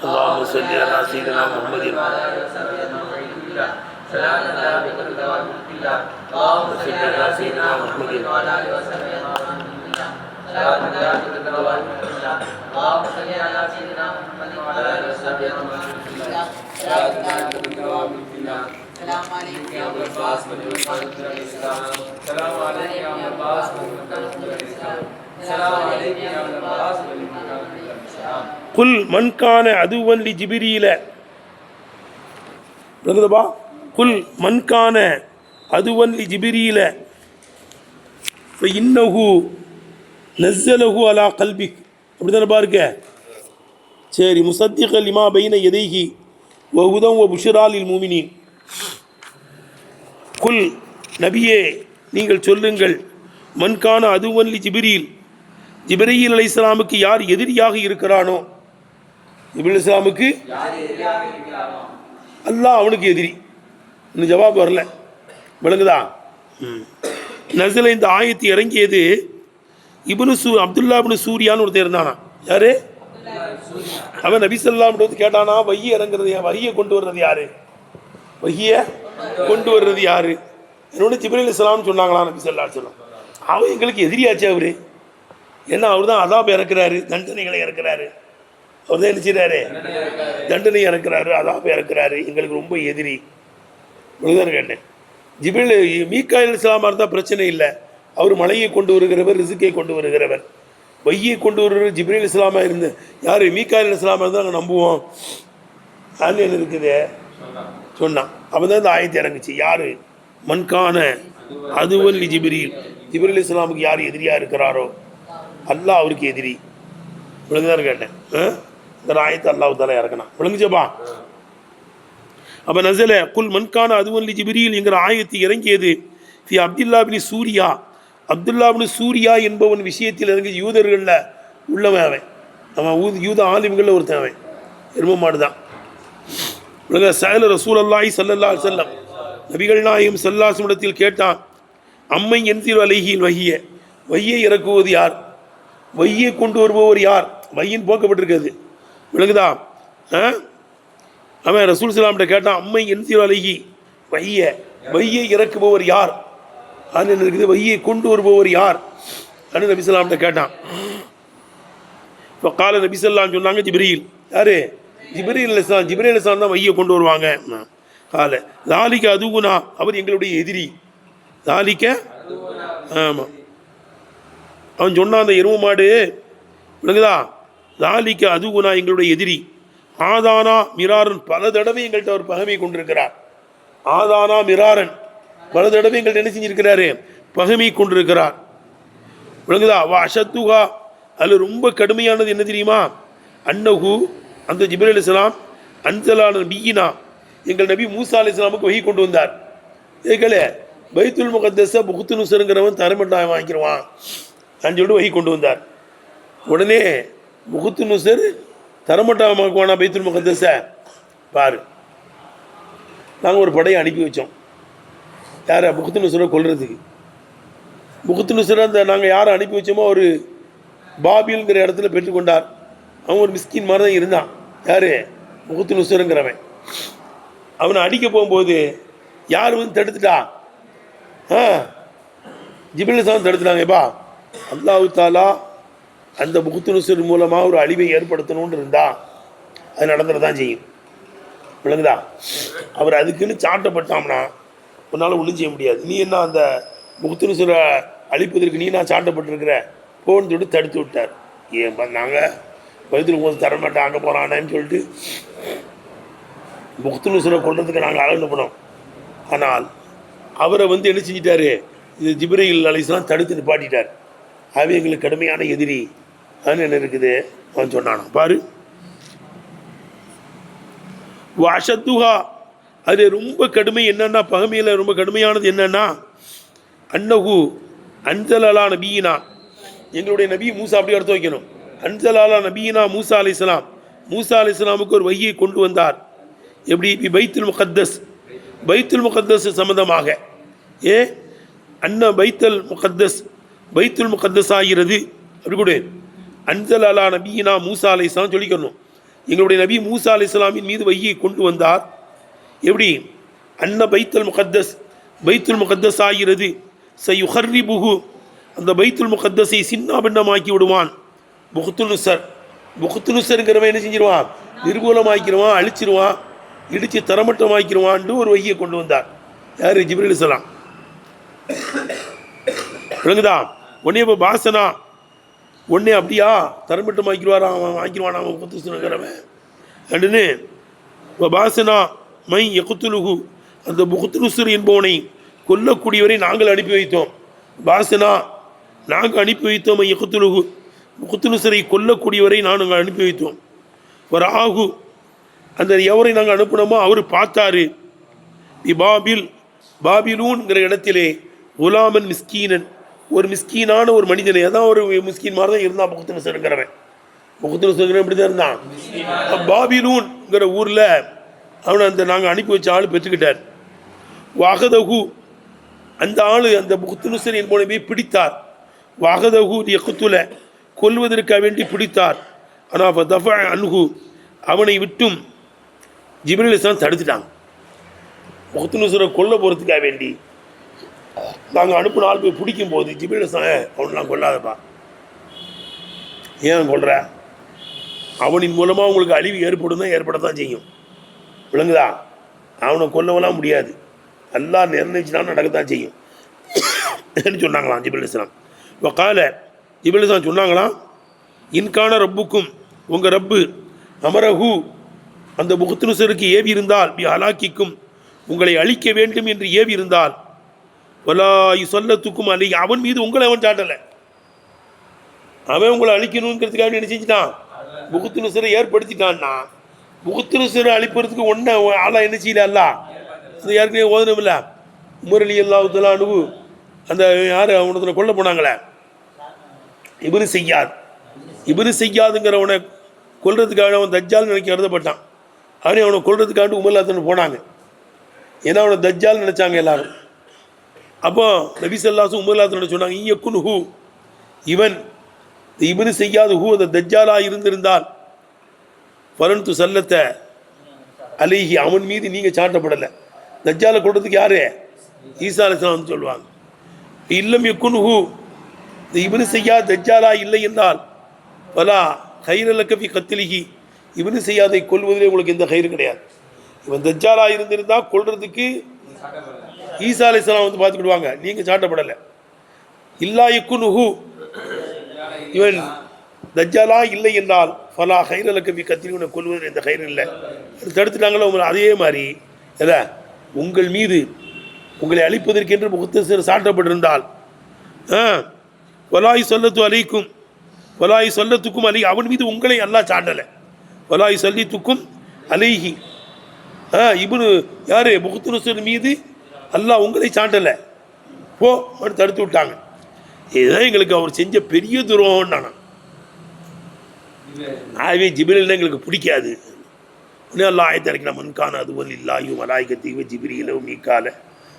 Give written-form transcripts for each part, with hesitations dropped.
اللهم صل على سيدنا محمد سلام الله بكل دوام الله اللهم صل على سيدنا محمد وعلى اله وصحبه سلام الله بكل دوام الله اللهم صل على سيدنا محمد وعلى اله وصحبه سلام الله بكل دوام الله السلام عليكم يا ابو العباس السلام عليكم يا ابو العباس السلام عليكم يا ابو العباس குல் மன்கான அதுவன் லி ஜிபிரீல விளங்குதப்பா குல் மன்கான அதுவன் லி ஜிபிரீல இன்னஹு நஸ்ஸலஹு அலா கல்பிக் அப்படி தானே பாருங்க. சரி முசத்திகல் லிமா பைன எதைஹி வஹுதம் வ புஷ்ரா லில் முஃமினீன். குல் நபியே நீங்கள் சொல்லுங்கள், மன்கான அதுவன் லி ஜிபிரீல் ஜிப்ரீல் அலைஹிஸ்ஸலாமுக்கு யார் எதிரியாக இருக்கிறானோ, ஜிப்ரீல் இஸ்லாமுக்கு அல்லாஹ் அவனுக்கு எதிரி. இன்னும் ஜவாப் வரல, விளங்குதா? நஸல இந்த ஆயத்து இறங்கியது அப்துல்லா இப்னு சூரியான்னு ஒருத்தர் இருந்தானா. யாரு அவன்? நபி ஸல்லல்லாஹு அலைஹி வஸல்லம் கேட்டானா, வஹி இறங்குறது வஹியை கொண்டு வர்றது யாரு? வஹியை கொண்டு வர்றது யாரு? என்னோட ஜிப்ரீல் இஸ்லாம்னு சொன்னாங்களா நபி ஸல்லல்லாஹு அலைஹி வஸல்லம். அவன் எங்களுக்கு எதிரியாச்சு அவரு. ஏன்னா அவர் தான் அதாப் இறக்குறாரு, தண்டனைகளை இறக்குறாரு. அவர் தான் என்ன செய்கிறாரு? தண்டனை இறக்குறாரு, அதாப் இறக்குறாரு. எங்களுக்கு ரொம்ப எதிரி. இப்படிதான் கேட்டேன். ஜிப்ரீல் மீகாயில் இஸ்லாமாக இருந்தால் பிரச்சனை இல்லை. அவர் மலையை கொண்டு வருகிறவர், ரிசுக்கை கொண்டு வருகிறவர். வய்யை கொண்டு வருகிறவர் ஜிப்ரீல் இஸ்லாமாக இருந்து யார்? மீகாயில் இஸ்லாமாக இருந்தால் நாங்கள் நம்புவோம். அது என்ன இருக்குது சொன்னான். அப்போ தான் இந்த ஆயத்தை இறங்குச்சு. யார்? மன்கான அதுவல் ஜிப்ரீல், ஜிப்ரீல் இஸ்லாமுக்கு யார் எதிரியாக இருக்கிறாரோ அல்லாஹ் அவருக்கு எதிரி. விளங்குதான் கேட்டேன். இந்த ஆயத்தை அல்லாஹ் தாலா இறக்கணும். விளங்குச்சப்பா? அப்போ நஸல குல் மன்கான அதுவன் லி ஜிப்ரீல் என்கிற ஆயத்து இறங்கியது ஃபி அப்துல்லா பின் சூரியா. அப்துல்லா பின் சூரியா என்பவன் விஷயத்தில் இறங்கி யூதர்களில் உள்ளவன் அவன். அவன் யூத ஆலிம்களில் ஒருத்தன் அவன். எரும மாடு தான். விளங்க சஅல ரசூலுல்லாஹி ஸல்லல்லாஹு அலைஹி வஸல்லம் நபிகள் நாயகம் ஸல்லல்லாஹு அலைஹி வஸல்லம் கேட்டான், அம்மை யன்சிரு அலைஹில் வஹிய, வஹியை இறக்குவது யார்? வஹியை கொண்டு வருபவர் யார்? வஹியின் போக்கப்பட்டிருக்கிறது. விளங்குதா? அவன் ரசூல் ஸல்லல்லாஹு கேட்டான், அம்மை யன்சிரு அலைஹி வஹிய, வஹியை இறக்குபவர் யார்? அது என்ன இருக்குது? வஹியை கொண்டு வருபவர் யார் அப்படின்னு நபி ஸல்லல்லாஹு அலைஹி கேட்டான். இப்போ கால நபி ஸல்லல்லாஹு அலைஹி சொன்னாங்க, ஜிப்ரீல். யாரு? ஜிப்ரீல் அலைஹிஸ்ஸலாம். ஜிப்ரீல் அலைஹிஸ்ஸலாம் தான் வஹியை கொண்டு வருவாங்க. கால தாலிக்க அதுகுனா, அவர் எங்களுடைய எதிரி. தாலிக்க, ஆமாம், அவன் சொன்னான் அந்த எரும மாடு. விளங்குதா? தாலிக்க அதுகுனா எங்களுடைய எதிரி. ஆதானா மிராரன், பல தடவை எங்கள்கிட்ட அவர் பகமை கொண்டிருக்கிறார். ஆதானா மிராரன், பல தடவை எங்கள்கிட்ட என்ன செஞ்சிருக்கிறாரு? பகமை கொண்டிருக்கிறார். விளங்குதா? வா அஷத்துஹா, அதில் ரொம்ப கடுமையானது என்ன தெரியுமா? அன்னஹு, அந்த ஜிப்ரீல் அலைஹிஸ்ஸலாம் அன்சலான நபியினா, எங்கள் நபி மூசா அலைஹிஸ்ஸலாமுக்கு வஹி கொண்டு வந்தார். ஏகலே பைத்துல் முகத்தஸ புகுத்து நுசருங்கிறவன் தரமட்டாக வாங்கிடுவான் அப்படின்னு சொல்லிட்டு வஹி கொண்டு வந்தார். உடனே புகுத்து நுசர் தரமட்டாமாக்குவானா பைத்துல் முகத்தஸ? பாரு, நாங்கள் ஒரு படையை அனுப்பி வச்சோம். யாரை? புகுத்து நுசரை கொல்றதுக்கு. புகுத்து நுசரை அந்த நாங்கள் யாரை அனுப்பி வச்சோமோ அவர் பாபில்ங்கிற இடத்துல பெற்றுக்கொண்டார். அவன் ஒரு மிஸ்கின் மாதிரி தான் இருந்தான். யார்? புகுத்து நுசருங்கிறவன். அவனை அடிக்க போகும்போது யார் வந்து தடுத்துட்டா? ஜிப்ரீல் தான் தடுத்துட்டாங்கப்பா. அல்லாஹ் தாலா அந்த புகுத்து நுசர் மூலமாக ஒரு அழிவை ஏற்படுத்தணும்னு இருந்தா அது நடந்துதான் செய்யும். விளங்குதா? அவர் அதுக்குன்னு சாட்டப்பட்டாம்னா உன்னால் ஒன்றும் செய்ய முடியாது. நீ என்ன அந்த புகுத்து நுசரை அழிப்பதற்கு நீ நான் சாட்டப்பட்டிருக்கிற போன்னு சொல்லிட்டு தடுத்து விட்டார். ஏன் நாங்கள் பைத்துல் முகத்தஸ் தரமாட்டேன் அங்கே போகிறானேன்னு சொல்லிட்டு புகுத்து நுசரை கொள்றதுக்கு நாங்கள் அனுப்பணும். ஆனால் அவரை வந்து என்ன செஞ்சிட்டாரு? இது ஜிப்ரீல் அலைஹிஸ்ஸலாம் தடுத்து நிப்பாட்டிட்டார். அது எங்களுக்கு கடுமையான எதிரி. அதுன்னு என்ன இருக்குது அவன் சொன்னானா பாரு. வாஷத்துஹா, அது ரொம்ப கடுமை என்னன்னா, பகமையில் ரொம்ப கடுமையானது என்னன்னா, அன்னஹு அன்சலலா நபியினா, எங்களுடைய நபி மூசா அப்படி அர்த்தம் வைக்கணும். அன்சலலா நபியினா மூசா அலைஹிஸ்ஸலாம், மூசா அலைஹிஸ்ஸலாமுக்கு ஒரு வஹியை கொண்டு வந்தார். எப்படி? பைத்துல் முகத்தஸ், பைத்துல் முகத்தஸ் சம்பந்தமாக. அன்ன பைத்துல் முகத்தஸ், பைத்துல் முகத்தஸ் ஆகிறது. அப்படி கூட அன்சல் அலா நபியினா மூசா அலைஹிஸ்ஸலாம் சொல்லிக்கணும். எங்களுடைய நபி மூசா அலைஹிஸ்ஸலாமின் மீது வஹ்யை கொண்டு வந்தார். எப்படி? அன்ன பைத்துல் முகத்தஸ் ஆகிறது. சயுஹர்ரிபுஹு, அந்த பைத்துல் முகத்தஸை சின்ன பின்னமாக்கி விடுவான். புகுத்துனுசருங்கிறவன் என்ன செஞ்சிருவான்? நிர்மூலமாக்கிடுவான், அழிச்சிருவான், இடித்து தரமட்டமாக்கிடுவான்ட்டு ஒரு வஹ்யை கொண்டு வந்தார். யார்? ஜிப்ரீல் அலைஹிஸ்ஸலாம். விளங்குதா? உடனே இப்போ பாசனா உடனே அப்படியா தரமட்டமாக்கிடுவாரா? அவன் வாங்கிடுவான் அவன் புகுத்துனுங்கிறவன் அப்படின்னு. இப்போ பாசனா மை எகுத்துலுகு, அந்த புகுத்துனுசர் என்பவனை கொல்லக்கூடியவரை நாங்கள் அனுப்பி வைத்தோம். பாசனா நாங்கள் அனுப்பி வைத்தோம். மை எகுத்துலுகு, புகுத்துனுசரை கொல்லக்கூடியவரை நாங்கள் அனுப்பி வைத்தோம். ஒரு ஆகு, அந்த எவரை நாங்கள் அனுப்பினோமோ அவர் பார்த்தாரு. பாபிலூன்கிற இடத்திலே குலாமன் மிஸ்கீனன், ஒரு மிஸ்கீனான ஒரு மனிதனை, அதான் ஒரு மிஸ்கீன் மாதிரி தான் இருந்தான் புகுத்துனுசருங்கிறவன். புகுத்துனுசருங்கிற இப்படி தான் இருந்தான். பாபிலூன்கிற ஊரில் அவனை அந்த நாங்கள் அனுப்பி வச்ச ஆள் பெற்றுக்கிட்டார். வாகதகு, அந்த ஆள் அந்த புகுத்துனுசர் என்பவனை போய் பிடித்தார். வாகதகு எக்குத்துல, கொல்வதற்காக வேண்டி பிடித்தார். ஆனால் தஃப அன்ஹு, அவனை விட்டும் ஜிப்ரீல் அலைஹிஸ்ஸலாம் தடுத்துட்டாங்க. புகுத்துனுசரை கொல்ல போகிறதுக்காக வேண்டி நாங்கள் அனுப்பின ஆள் போய் பிடிக்கும் போது ஜிப்ரீல் அலைஹிஸ்ஸலாம் அவனெலாம் கொல்லாதப்பா, ஏன் கொல்ற? அவனின் மூலமாக உங்களுக்கு அழிவு ஏற்படும் தான், ஏற்படத்தான் செய்யும். விளங்குதா? அவனை கொல்லவெல்லாம் முடியாது, அல்லாஹ் நிர்ணயிச்சுனாலும் நடக்கத்தான் செய்யும் என்று சொன்னாங்களாம் ஜிப்ரீல் அலைஹிஸ்ஸலாம். வகால, ஜிப்ரீல் அலைஹிஸ்ஸலாம் சொன்னாங்களாம், இன்கான ரப்புக்கும், உங்கள் ரப்பு அமரஹு, அந்த புகுத்துனுசருக்கு ஏவி இருந்தால், பி ஹலாக்கிக்கும், உங்களை அழிக்க வேண்டும் என்று ஏவி இருந்தால், வலா யுஸல்லத்துக்கும் அலை, அவன் மீது உங்களை அவன் சாட்டலை. அவன் உங்களை அழிக்கணுங்கிறதுக்காக என்ன செஞ்சிட்டான்? புகுத்துனுசரை ஏற்படுத்திட்டான்னா, புகுத்துனுசரை அழிப்பறதுக்கு ஒன்றை ஆளா என்ன செய்யல அல்ல. அது யாருக்குனே ஓதனம் இல்லை. உமர் அலி அல்லாஹு தஆலா அன்ஹு, அந்த யார் அவனத்துல கொல்ல போனாங்களே இப்னு செய்யாதுங்கிறவனை கொல்றதுக்காக அவன் தஜ்ஜால் நினைக்க கருதப்பட்டான். அவனை கொல்றதுக்காக உமர்லாத்தன் போனாங்க. ஏன்னா அவனை தஜ்ஜால் நினைச்சாங்க எல்லாரும். அப்போ நபி ஸல்லல்லாஹு அலைஹி உமர்லாத்தன் சொன்னாங்க, யக்குன் ஹூ, இவன் இப்னு செய்யாது ஹூ, அந்த தஜ்ஜாலா இருந்திருந்தால், ஃபரன்து சல்லத்த அலைஹி, அவன் மீது நீங்கள் சாட்டப்படலை. தஜ்ஜாலை கொள்றதுக்கு யாரு? ஈசா அலைஹிஸ்ஸலாம் வந்து சொல்லுவாங்க. இல்லம் யக்குன் ஹூ, இந்த இப்னு செய்யா தஜ்ஜாலா இல்லை என்றால், வலா கைரலக்க ஃபி கத்லிஹி, இப்னு செய்யாதை கொல்வதிலே உங்களுக்கு எந்த கயிறு கிடையாது. இவன் தஜ்ஜாலா இருந்திருந்தால் கொள்றதுக்கு ஈசா அலைஹிஸ்ஸலாம் வந்து பார்த்துக்கிடுவாங்க, நீங்கள் சாட்டப்படலை. இல்லா யக்குன் ஹூ, இவன் தஜ்ஜாலா இல்லை என்றால், ஃபலா கைரலக்க ஃபி கத்லிஹி, இவனை கொல்வதில் எந்த கயிறு இல்லை. தடுத்துட்டாங்களோ உங்களை. அதே மாதிரி எதை உங்கள் மீது உங்களை அழிப்பதற்கென்று புகுத்துனுசர் சாட்டப்பட்டிருந்தால், வலாய் சொல்லத்து அலைக்கும், வலாய் சொல்லத்துக்கும் அலை, அவன் மீது உங்களை அல்லாஹ் சாட்டலை. வலாய் சொல்லித்துக்கும் அலைஹி, இப்னு யாரு புகுத்துனுசர் மீது அல்லாஹ் உங்களை சாட்டலை, போ அப்படின்னு தடுத்து விட்டாங்க. இதுதான் எங்களுக்கு அவர் செஞ்ச பெரிய துரோகம். நானும் ஆகவே ஜிப்ரீல் எங்களுக்கு பிடிக்காது. அல்லாஹ் ஆயத்தை இறக்கினா, மன்கான அதுவல் இல்லாயும் மலாய்கத்தீவ ஜிப்ரீலும் மீக்கால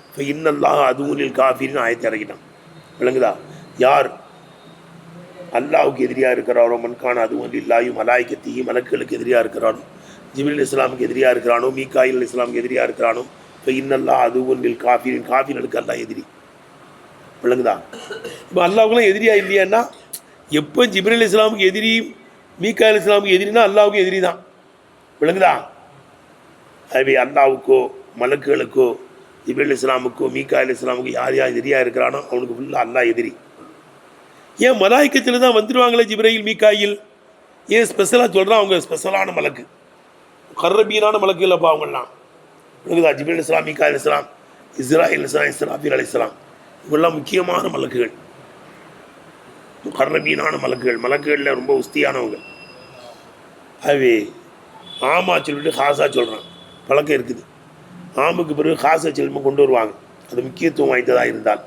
இப்போ இன்னல்லாஹ் அதுவலில் காஃபின்னு ஆயத்தை இறக்கிட்டான். விளங்குதா? யார் அல்லாஹுக்கு எதிரியாக இருக்கிறாரோ, மன்கான அதுவல் இல்லாயும் மலாய்கத்தீயும் மலக்குகளுக்கு எதிரியாக இருக்கிறானோ, ஜிப்ரீல் இஸ்லாமுக்கு எதிரியாக இருக்கிறானோ, மீகாயில் இஸ்லாமுக்கு எதிரியாக இருக்கிறானோ, இப்போ இன்னல்லாஹ் அதுவலில் காஃபின், காஃபிர்களுக்கு அல்லாஹ் எதிரி. விளங்குதா? இப்போ அல்லாஹுக்குலாம் எதிரியாக இல்லையான்னா, எப்போ ஜிப்ரீல் இஸ்லாமுக்கு எதிரி மீகாயில் இஸ்லாமுக்கு எதிரினா அல்லாஹுக்கு எதிரி தான். விளங்குதா? அதுவே அல்லாவுக்கோ மலக்குகளுக்கோ ஜிப்ரீல் இஸ்லாமுக்கோ மீகாயில் இஸ்லாமுக்கோ யார் யார் எதிரியாக இருக்கிறானோ அவனுக்கு ஃபுல்லாக அல்லாஹ் எதிரி. ஏன் மலாய்க்கத்தில் தான் வந்துடுவாங்களே ஜிப்ரீல் மீகாயில், ஏன் ஸ்பெஷலாக சொல்கிறான்? அவங்க ஸ்பெஷலான மலக்கு, கர்ரபீனான மலக்கு இல்லைப்பா அவங்கெல்லாம். விளங்குதா? ஜிப்ரீல் இஸ்லாம், மீகாயில் இஸ்லாம், இஸ்ராயில் இஸ்லாம், இஸ்ராஃபீல் அலைஹிஸ்ஸலாம், இவெல்லாம் முக்கியமான மலக்குகள், கர்ரபீனான மலக்குகள், மலக்குகளில் ரொம்ப உஸ்தியானவங்க. அதுவே ஆமா சொல்லிட்டு ஹாஸா சொல்கிறான், பழக்கம் இருக்குது. ஆமுக்கு பிறகு ஹாஸா செல்வம் கொண்டு வருவாங்க, அது முக்கியத்துவம் வாய்ந்ததாக இருந்தால்.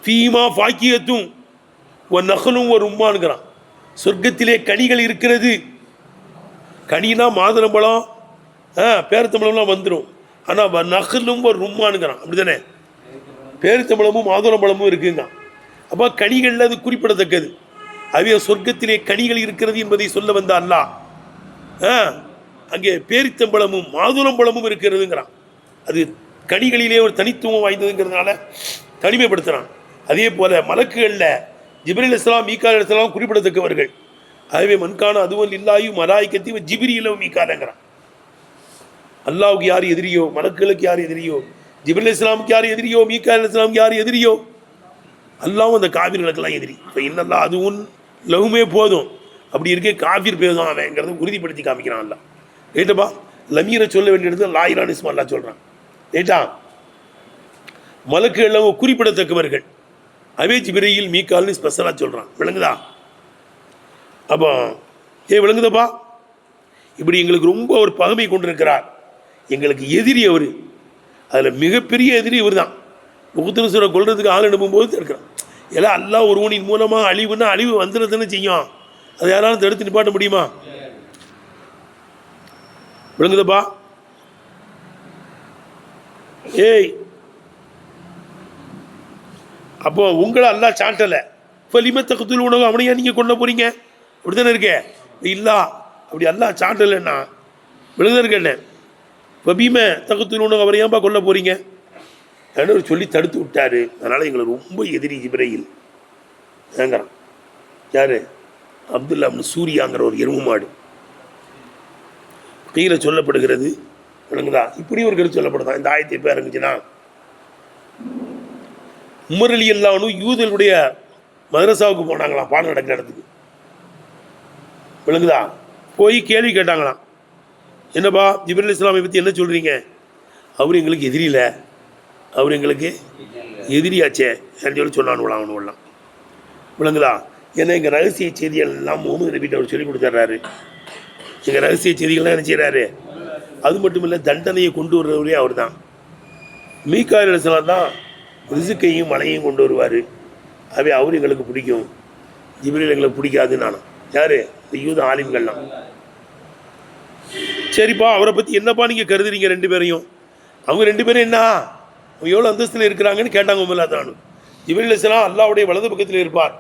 ஃபீமா ஃபாக்கியத்தும் ஒரு நகலும் ஒரு உம்மானுங்கிறான். சொர்க்கத்திலே கனிகள் இருக்கிறது. கனினா மாதுளம்பழம் பேரித்தம்பழம்லாம் வந்துடும். ஆனால் நகலும் ஒரு ரும்மானுங்கிறான். அப்படி தானே? பேரித்தம்பழமும் மாதுளம்பழமும் இருக்குங்க. அப்போ கனிகள் அது குறிப்பிடத்தக்கது. அவைய சொர்க்கத்திலே கனிகள் இருக்கிறது என்பதை சொல்ல வந்த அல்லாஹ் அங்கே பேரித்தம்பழமும் மாதுளம்பழமும் இருக்கிறதுங்கிறான். அது கனிகளிலே ஒரு தனித்துவம் வாய்ந்ததுங்கிறதுனால தனிமைப்படுத்துகிறான். அதே போல மலக்குகளில் ஜிப்ரீல் அலைஹிஸ்ஸலாம் மீகாயில் அலைஹிஸ்ஸலாம் குறிப்பிடத்தக்கவர்கள். ஆகவே மன்கான அதுவல் இல்லாயு மலாய்க்கத்தி ஜிப்ரீல மீகாலங்கிறான். அல்லாவுக்கு யார் எதிரியோ, மலக்குகளுக்கு யார் எதிரியோ, ஜிப்ரீல் அலைஹிஸ்ஸலாமுக்கு யார் எதிரியோ, மீகாயில் அலைஹிஸ்ஸலாமுக்கு யார் எதிரியோ, அல்லாவும் அந்த காபிர்களுக்கெல்லாம் எதிரி. இப்போ இன்னல்லா அதுவும் லவ்மே போதும். அப்படி இருக்க காபிர் பேதும் அவங்கிறத உறுதிப்படுத்தி காமிக்கிறான் அல்லா. ரைட்டப்பா, லமீரை சொல்ல வேண்டிய இடத்துல லாயிரான் இஸ்மா அல்லா சொல்கிறான். ரைட்டா, மலக்குகள் குறிப்பிடத்தக்கவர்கள். அவே ஜிப்ரீல் மீகால்னு ஸ்பெஷலாக சொல்கிறான். விளங்குதா? அப்போ விளங்குதப்பா? இப்படி எங்களுக்கு ரொம்ப ஒரு பகைமை கொண்டிருக்கிறார். எங்களுக்கு எதிரி அவர். அதில் மிகப்பெரிய எதிரி இவர் தான். முகத்துனசூரை கொள்றதுக்கு ஆள் அனுப்பும்போது இருக்கிறான். எல்லாம் அல்லாஹ் ஒருவனின் மூலமாக அழிவுன்னா அழிவு வந்துடுதுன்னு செய்யும். அதை யாராலும் தடுத்து நிப்பாட்ட முடியுமா? விளங்குதப்பா? அப்போ உங்களை அல்லாஹ் சாட்டலை. இப்போ லிமத்தகத்தில் உணவு அவனையா நீங்கள் கொண்டு போறீங்க? அப்படி தானே இருக்கே. இல்லா அப்படி அல்லாஹ் சாட்டலைன்னா விழுந்த இருக்கேன். இப்போ பீம தகத்தில் உணவு அவரை ஏன்பா கொல்ல போறீங்க சொல்லி தடுத்து விட்டாரு. அதனால எங்களை ரொம்ப எதிரி ஜிப்ரீல் ஏங்கிறான். யாரு? அப்துல்லா இப்னு சூரியாங்கிற ஒரு எருமை மாடு. கீழே சொல்லப்படுகிறது. விளங்குதா? இப்படி ஒரு கருத்து சொல்லப்படுதான். இந்த ஆயத்தை பேர் இருந்துச்சுன்னா உமர் ரலியல்லாஹு யூதர்களுடைய மதரசாவுக்கு போனாங்களாம், பாடம் நடக்கிற இடத்துக்கு. விளங்குதா? போய் கேள்வி கேட்டாங்களாம். என்னப்பா ஜிப்ரீல் இஸ்லாமை பற்றி என்ன சொல்கிறீங்க? அவர் எங்களுக்கு எதிரியில்லை, அவர் எங்களுக்கு எதிரியாச்சே என்று சொல்லி சொன்னானுலாம் அவனுலாம். விளங்குதா? ஏன்னா எங்கள் ரகசிய செய்திகள் எல்லாம் முகமது நபிட்ட அவர் சொல்லி கொடுத்துட்றாரு. எங்கள் ரகசிய செய்திகள்லாம் என்ன செய்கிறாரு? அது மட்டும் இல்லை, தண்டனையை கொண்டு வர்றவரே அவர் தான். மீகாயில் அலைஹிஸ்ஸலாம் தான் ரிசுக்கையும் மழையும் கொண்டு வருவார். அவை அவர் எங்களுக்கு பிடிக்கும், ஜிப்ரீல் எங்களுக்கு பிடிக்காதுன்னு நானும். யார்? இந்த யூத ஆலிம்கள்லாம். சரிப்பா, அவரை பற்றி என்னப்பா நீங்கள் கருதுறீங்க ரெண்டு பேரையும்? அவங்க ரெண்டு பேரும் என்ன, அவங்க எவ்வளோ அந்தஸ்தில் இருக்கிறாங்கன்னு கேட்டாங்க. உமல்லாத்தானு ஜிப்ரீல் அலைஹிஸ்ஸலாம் அல்லாஹ்வுடைய வலது பக்கத்தில் இருப்பார்,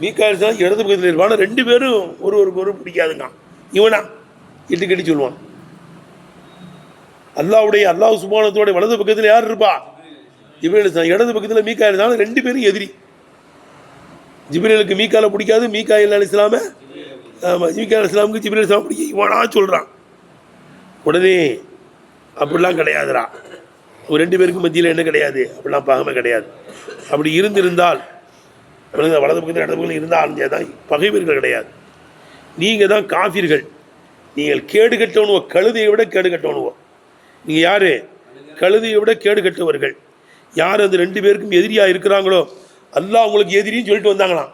மீகாயில் அலைஹிஸ்ஸலாம் இடது பக்கத்தில் இருப்பார். ரெண்டு பேரும் ஒரு பிடிக்காதுங்க. இவனா இட்டு கட்டி சொல்லுவான். அல்லாஹ் சுப்ஹானஹு வலது பக்கத்தில் யார் இருப்பா? ஜிப்ரீல் அலைஹிஸ்ஸலாம். இடது பக்கத்தில் மீகாயில் அலைஹிஸ்ஸலாம். ரெண்டு பேரும் எதிரி. ஜிப்ரீலுக்கு மீகாலை பிடிக்காது, மீகாயில் அலைஹிஸ்ஸலாம மீகாயில் அலைஹிஸ்ஸலாமுக்கு ஜிப்ரீல் அலைஹிஸ்ஸலாம் பிடிக்கும். இவனா சொல்கிறான். உடனே அப்படிலாம் கிடையாதுடா, ஒரு ரெண்டு பேருக்கு மத்தியில் என்ன கிடையாது, அப்படிலாம் பகைமை கிடையாது. அப்படி இருந்திருந்தால் வலது பக்கத்தில் இடது பக்கத்தில் இருந்தால் தான் பகைவர்கள் கிடையாது. நீங்கள் தான் காஃபிர்கள். நீங்கள் கேடு கட்டவனுவோ, கழுதையை விட கேடு கட்டவனுவோ. நீங்கள் யார்? கழுதையை விட கேடு கட்டவர்கள். யார் அந்த ரெண்டு பேருக்கும் எதிரியாக இருக்கிறாங்களோ அல்லாஹ் உங்களுக்கு எதிரின்னு சொல்லிட்டு வந்தாங்களாம்.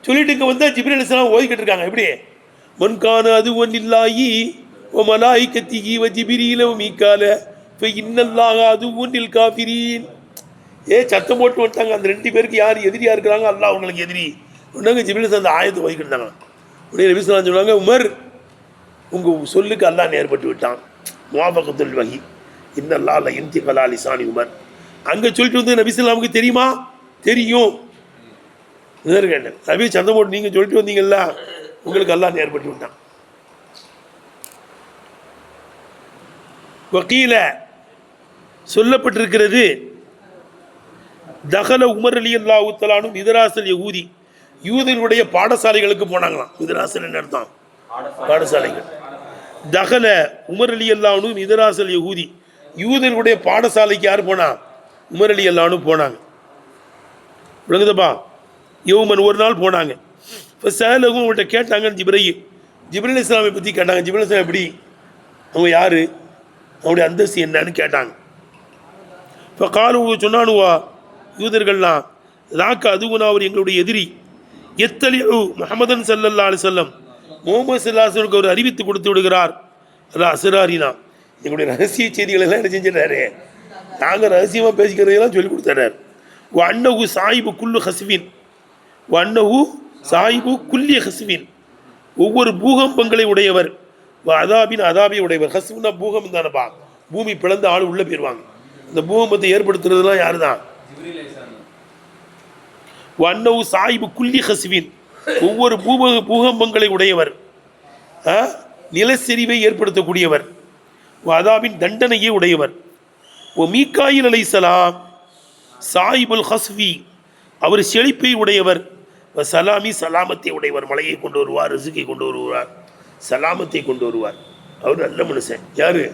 சொல்லிட்டு இங்கே வந்தால் ஜிப்ரீல் அலைஹிஸ்ஸலாம் ஓதிக்கிட்டு இருக்காங்க. எப்படி? மன்கான அது ஒன்னில்லாயி ஓ மலாய்கத்திகி வ ஜிப்ரீல வ மீகால ஃப இன்னல்லாஹ அதுவுன்னில் காஃபிரீன். சத்தம் போட்டு வந்துட்டாங்க. அந்த ரெண்டு பேருக்கு யார் எதிரியாக இருக்கிறாங்க? அல்லாஹ் அவங்களுக்கு எதிரி. ஒன்றாங்க ஜிப்ரீல் அலைஹிஸ்ஸலாம் அந்த ஆயத்தை ஓதிக்கிட்டு இருந்தாங்களாம். உடனே நபி ஸல்லல்லாஹு அலைஹி வஸல்லம் சொன்னாங்க, உமர் உங்கள் சொல்லுக்கு அல்லாஹ் நேர்பட்டு விட்டான். முவாஃபகத்துல் வஹி இன்னல்லாஹ லா யன்திகு அலா லிசானி உமர். அங்கே சொல்லிட்டு வந்து நபி ஸல்லல்லாஹு அலைஹி வஸல்லம் தெரியுமா? தெரியும். நபி சத்தம் போட்டு நீங்கள் சொல்லிட்டு வந்தீங்கல்ல, உங்களுக்கு அல்லாஹ் நேர்பட்டு விட்டான். வக்கீல சொல்லப்பட்டிருக்கிறது, தகல உமர் ரலியல்லாஹு தஆலா அன்ஹு மிதராசல் யஹூதி, யூதர்களுடைய பாடசாலைகளுக்கு போனாங்களாம். மிதராசல் என்ன அர்த்தம்? பாடசாலைகள். தகல உமர் ரலியல்லாஹு அன்ஹு மிதராசல் யஹூதி, யூதர்களுடைய பாடசாலைக்கு யார் போனா? உமர் ரலியல்லாஹு அன்ஹு போனாங்க. விளங்குதப்பா? யௌமன் ஒரு நாள் போனாங்க. இப்போ சேலகும் அவங்கள்ட்ட கேட்டாங்கன்னு ஜிப்ரீல் இஸ்லாமை பற்றி கேட்டாங்க. ஜிப்ரீல் இஸ்லாம் எப்படி, அவங்க யார், அவங்களுடைய அந்தஸ்து என்னன்னு கேட்டாங்க. இப்போ காலு சொன்னானுவா யூதர்கள்லாம், ராக்க அதுவுனா அவர் எங்களுடைய எதிரி. எத்தலியு முஹம்மதன் ஸல்லல்லாஹு அலைஹி வஸல்லம், முஹம்மது ஸல்லல்லாஹு அலைஹி வஸல்லம் அவர் அறிவித்து கொடுத்து விடுகிறார். அதான் அஸ்ராரினா, எங்களுடைய ரகசிய செய்திகள் எல்லாம் என்ன செஞ்சிடறாரு, நாங்கள் ரகசியமாக பேசிக்கிறதெல்லாம் சொல்லி கொடுத்துறாரு. அன்னஹு சாயிபு குல்லு ஹஸ்வின், அன்னஹு சாயிபு குல்லி ஹஸ்வின், ஒவ்வொரு பூகம்பங்களை உடையவர். அதாபை உடையவர். ஹஸ்வுனா பூகம்பம் தானப்பா, பூமி பிளந்த ஆள் உள்ளே போயிடுவாங்க. இந்த பூகம்பத்தை ஏற்படுத்துறதுலாம் யாரு தான்? வன்னவு சாயிபு குல்லி ஹஸ்வின், ஒவ்வொரு பூகம்பங்களை உடையவர், நிலச்சரிவை ஏற்படுத்தக்கூடியவர், அதாவின் தண்டனையை உடையவர். ஓ மீகாயில் அலைஹிஸ்ஸலாம் சாயிபுல் ஹஸ்வி, அவர் செழிப்பை உடையவர். சலாமி, சலாமத்தை உடையவர், மலையை கொண்டு வருவார், ரிசுக்கை கொண்டு வருவார், சலாமத்தை கொண்டு வருவார். அவர் நல்ல மனுஷன். யாரு?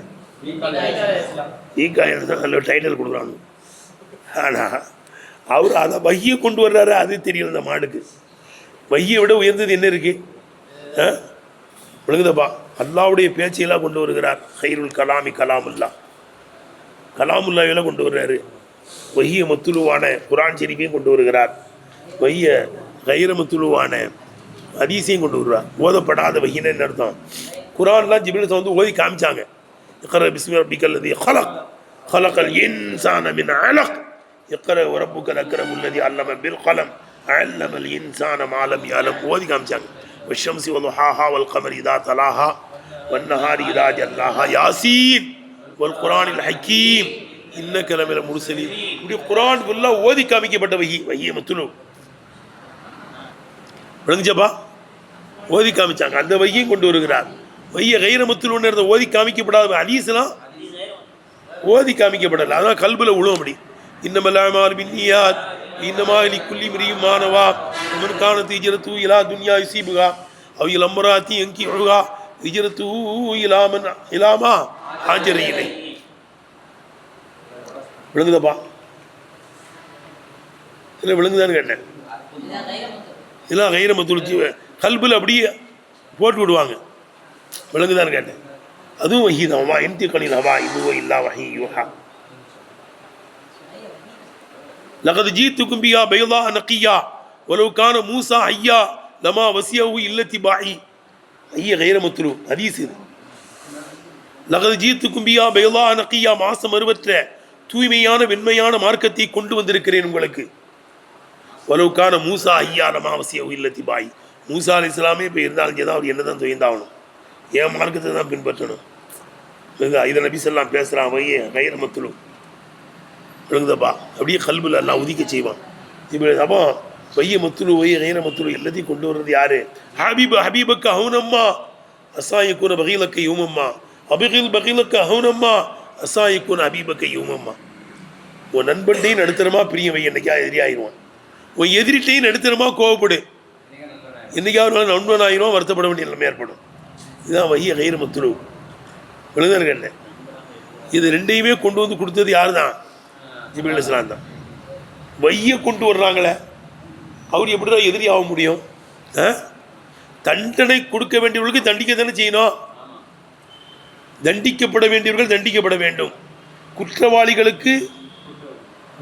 மீகாயில் தான் நல்ல டைட்டில் கொடுக்குறாங்க. ஆனால் அவர் அதை வகியை கொண்டு வர்றாரு, அது தெரியல இந்த மாடுக்கு. வகியை விட உயர்ந்தது என்ன இருக்கு? விளங்குதப்பா? அல்லாவுடைய பேச்சையெல்லாம் கொண்டு வருகிறார். ஹைருல் கலாமி கலாமுல்லா, கலாமுல்லாவெல்லாம் கொண்டு வர்றாரு. வகிய மத்துலுவான குரான் ஷெரீஃபையும் கொண்டு வருகிறார். வகிய கைர மத்துலுவான ஹதீஸையும் கொண்டு வருவார். ஓதப்படாத வகின்னு அர்த்தம். குரான்லாம் ஜிப்ரீல் வந்து ஓதி காமிச்சாங்க. இக்ரா பிஸ்மி ரப்பிக்கல் லதீ ஹலக், ஹலக்கல் இன்சான மின் அலக், இக்ரா ரப்புக்கல் அக்ரமுல் லதீ அல்லம பில் கலம், அல்லமல் இன்சான மா லம் யஅலம், ஓதி காமிச்சாங்க. வஷ்ஷம்ஸி வதுஹாஹா வல் கமரி இதா தலாஹா வன்னஹாரி இதா ஜல்லாஹா யாசீன் வல் குர்ஆனில் ஹக்கீம் இன்னக லமினல் முர்சலீன். இப்படி குர்ஆன் ஃபுல்லாக ஓதி காமிக்கப்பட்ட வஹி மத்துலு. விளங்குச்சப்பா? ஓதி காமிச்சாங்க. அந்த வஹியும் கொண்டு வருகிறார். வஹிய கைர மத்துலுன்னு ஓதி காமிக்கப்படாத ஹதீஸ்லாம் ஓதி காமிக்கப்படலை. அதான் கல்புல உழுவும். அப்படி இன்னமல் அமாலு பின்னியாத் இன்னமா லிக்குல்லி இம்ரிஇன் மா நவா வமன் கானத் ஹிஜ்ரத்துஹு இலா துன்யா யுஸீபுஹா அவ் இலா இம்ராஅத்தின் யன்கிஹுஹா ஹிஜ்ரத்துஹு இலா மா ஹாஜர இலைஹி. விளங்குதப்பா? இல்லை விளங்குதான்னு கேட்டேன். இதெல்லாம் கைர மத்துலு கல்புல அப்படியே போட்டு விடுவாங்க. விளங்குதான்னு கேட்டேன். அதுவும் வஹி தான். வமா யன்திகு ஹவா இன் ஹுவ இல்லா வஹி யூஹா. லகத் ஜீத்துக்கும் பிஹா பைதா நகியா வலவ் கான மூசா ஹய்யா லமா வஸியஹு இல்லத்திபாஇ. ஐய கைர மத்துலு ஹதீஸ் இது. லகத் ஜீத்துக்கும் பிஹா பைதா நகியா, மாசம் அறுவற்ற தூய்மையான வெண்மையான மார்க்கத்தை கொண்டு வந்திருக்கிறேன் உங்களுக்கு. வலவ் கான மூசா ஹய்யா லமா வஸியஹு இல்லத்திபாஇ. மூசா அலைஹிஸ்ஸலாமே இப்போ இருந்தாலும் தான் அவர் என்ன தான் துயர்ந்தாகணும், என் மார்க்கத்தை தான் பின்பற்றணும். இதை நபி ஸல்லல்லாஹு பேசுகிறான். வைய கைர மத்துலு. விளங்குதப்பா? அப்படியே கல்புல எல்லாம் உதிக்க செய்வான். இப்போ அப்போ வைய மத்துலு வைய கைர மத்துலு எல்லாத்தையும் கொண்டு வர்றது யாரு? ஹபீபக்க ஹவுனம்மா அசாயிக்கூன பகீலக்க யூமம்மா அபிகில் பகீலக்க ஹவுனம்மா அசாயிக்கூன ஹபீபக்க யூமம்மா. உன் நண்பன்டையும் நடுத்தரமா பிரிய வை, என்னைக்கா எதிரி ஆயிடுவான். உன் எதிரிட்டையும் நடுத்தரமா கோவப்படு, என்னைக்காவது நண்பன் ஆயிரும், வருத்தப்பட வேண்டிய நிலைமை ஏற்படும். இதுதான் வைய கைர மத்துலு. விழுந்தர்கள் இது ரெண்டையுமே கொண்டு வந்து கொடுத்தது யார் தான்? ஜிப்ரீல் அலைஹிஸ்ஸலாம் தான். வைய கொண்டு வர்றாங்களே, அவர் எப்படி தான் எதிரி ஆக முடியும்? தண்டனை கொடுக்க வேண்டியவர்களுக்கு தண்டிக்க தானே செய்யணும். தண்டிக்கப்பட வேண்டியவர்கள் தண்டிக்கப்பட வேண்டும். குற்றவாளிகளுக்கு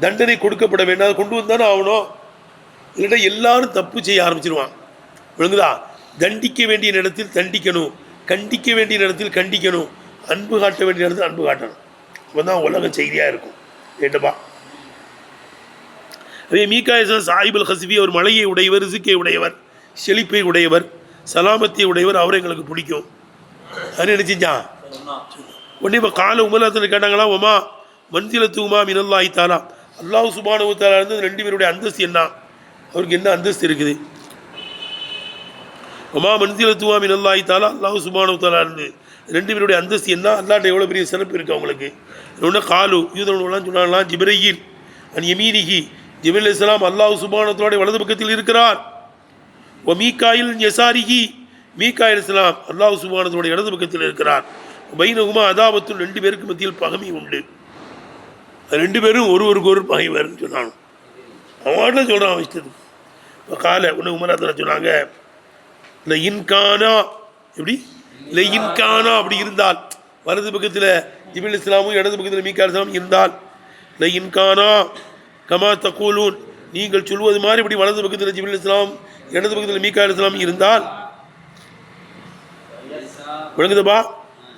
தண்டனை கொடுக்கப்பட வேண்டும். அதை கொண்டு வந்தானே ஆகணும். இல்லைன்னா எல்லாரும் தப்பு செய்ய ஆரம்பிச்சிருவான். விளங்குதா? தண்டிக்க வேண்டிய இடத்தில் தண்டிக்கணும், கண்டிக்க வேண்டிய இடத்தில் கண்டிக்கணும், அன்பு காட்ட வேண்டிய இடத்தில் அன்பு காட்டணும். அப்போ தான் உலக செய்தியாக இருக்கும். கேட்டப்பா? அதே மீகாயில் சாஹிபுல் ஹஸ்வி, அவர் மலையை உடையவர், ரிசுக்கை உடையவர், செழிப்பை உடையவர், சலாமத்தை உடையவர். அவரை எங்களுக்கு பிடிக்கும். அது நினைச்சான். உடனே இப்போ கால உமலாத்தில் கேட்டாங்களா, ஒமா மன்சிலத்துமா மினல்லாஹி தஆலா, அல்லாஹ் சுப்ஹானஹு வ தஆலா இருந்து ரெண்டு பேருடைய அந்தஸ்து என்ன, அவருக்கு என்ன அந்தஸ்து இருக்குது? ஒமா மன்சிலத்துமா மினல்லாஹி தஆலா, அல்லாஹ் சுப்ஹானஹு வ தஆலா இருந்து ரெண்டு பேருடைய அந்தஸ்து என்ன, அல்லாஹ்ட்ட எவ்வளோ பெரிய சிறப்பு இருக்குது அவங்களுக்கு. இன்னொன்று காலு யூதர்கள்லாம் சொன்னாங்களாம், ஜிப்ரீல் அன் யமீனிஹி, ஜிப்ரீல் அலைஹிஸ்ஸலாம் அல்லாஹ் சுப்ஹானஹு வ தஆலா வலது பக்கத்தில் இருக்கிறார். ஒ மீகாயில் யசாரிஹி, மீகாயில் அலைஹிஸ்ஸலாம் அல்லாஹ் சுப்ஹானஹு வ தஆலா இடது பக்கத்தில் இருக்கிறார். பைனஹுமா அதாவத்துல், ரெண்டு பேருக்கு மத்தியில் பகமை உண்டு. ரெண்டு பேரும் ஒருவருக்கு ஒரு பகைவர்னு சொன்னாங்க. அவன் சொல்கிறான் இஷ்டத்துக்கு. கால ஒன்று உமராத்தில் சொன்னாங்க, இல்லை இன்கானா, எப்படி இல்லை இன்கானா அப்படி இருந்தால், வலது பக்கத்தில் ஜிப்ரீல் அலைஹிஸ்ஸலாமும் இடது பக்கத்தில் மீகாயில் அலைஹிஸ்ஸலாம் இருந்தால், இல்லை இன்கானா கமா தகூலூன், நீங்கள் சொல்வது மாதிரி இப்படி வலது பக்கத்தில் ஜிப்ரீல் அலைஹிஸ்ஸலாம் இடது பக்கத்தில் மீகாயில் அலைஹிஸ்ஸலாம் இருந்தால், விளங்குதப்பா?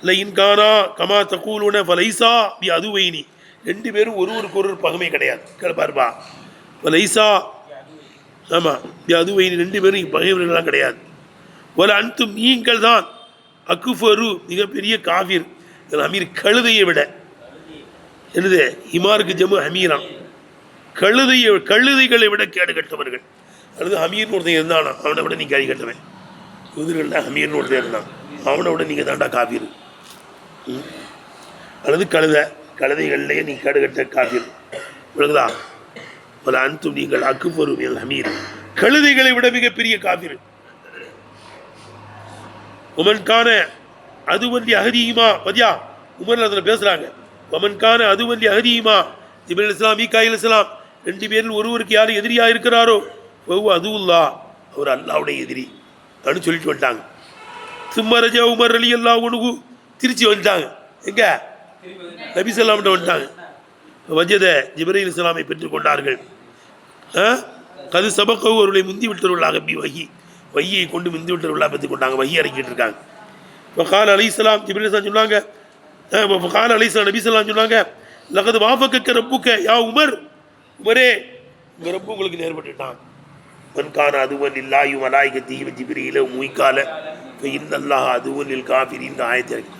இல்லை இன்கானா கமா தகூலூன ஃபலைசா பி அதுவைனி, ரெண்டு பேரும் ஒருவருக்கு ஒரு பகமை கிடையாது. கேட்பாருப்பா, ஃபலைசா, ஆமாம், பி அதுவைனி, ரெண்டு பேரும் பகைவர்கள்லாம் கிடையாது. ஒரு அன்தும், நீங்கள் தான், அக்குஃபரு, மிகப்பெரிய காஃபிர், அமீர், கழுதையை விட, என்னது ஹிமாருக்கு ஜம்மு அமீரான், கழுதைகளை விட கேடு கட்டவர்கள். அல்லது ஹமீர்னு ஒருத்தன் இருந்தானா, அவனை விட நீ கேள்வி கட்டுவேன். யூதர்களில் ஹமீர்னு ஒருத்தன் இருந்தான், அவனை விட நீங்கள் தாண்டா காபீர். அல்லது கழுதைகள்லேயே நீ கடுகட்ட காபீர். விளங்குதா? பல அன்தும் நீங்கள் அக்குபொருமியல் ஹமீர், கழுதைகளை விட மிகப்பெரிய காபீர். உமன்கான அதுவல்லி அகதியுமா பதியா உமர் அதில் பேசுகிறாங்க. உமன்கான அதுவல்லி அகதியுமா ஜிப்ரீல் இஸ்லாம் மீகாயில் இஸ்லாம் 2 பேரில் ஒருவருக்கு யார் எதிரியாக இருக்கிறாரோ அதுவுல்லா, அவர் அல்லாவுடைய எதிரி அப்படின்னு சொல்லிட்டு வந்துட்டாங்க. சும்மரஜா உமர் அலி அல்லா உனகு திருச்சி வந்துட்டாங்க. எங்க நபி சொல்லாம்கிட்ட வந்துட்டாங்க. வஜத ஜிப்ரீல் இஸ்லாமை பெற்றுக்கொண்டார்கள். கது சபக்கவு அவர்களை முந்தி விட்டவர்களாக வகியை கொண்டு முந்தி விட்டவர்களாக பெற்றுக்கொண்டாங்க. வகி இறக்கிட்டு இருக்காங்க. இப்போ கால அலி இஸ்லாம் ஜிப்ரீல் இஸ்லாம் சொன்னாங்க. கால அலி இஸ்லாம் நபி சொல்லாம் சொன்னாங்க, லகது வாஃபக்க ரப்புக்க யா உமர், உமரே உங்கள் ரப்பு உங்களுக்கு நேர்பட்டுட்டான். மன்கான அதுவன் இல்லாயு மலாய்க தீவ ஜிப்ரீல மூய்க்கால இன்னல்லாஹ் அதுவன் இல் காஃபிரின் ஆயத்தை இறக்கி.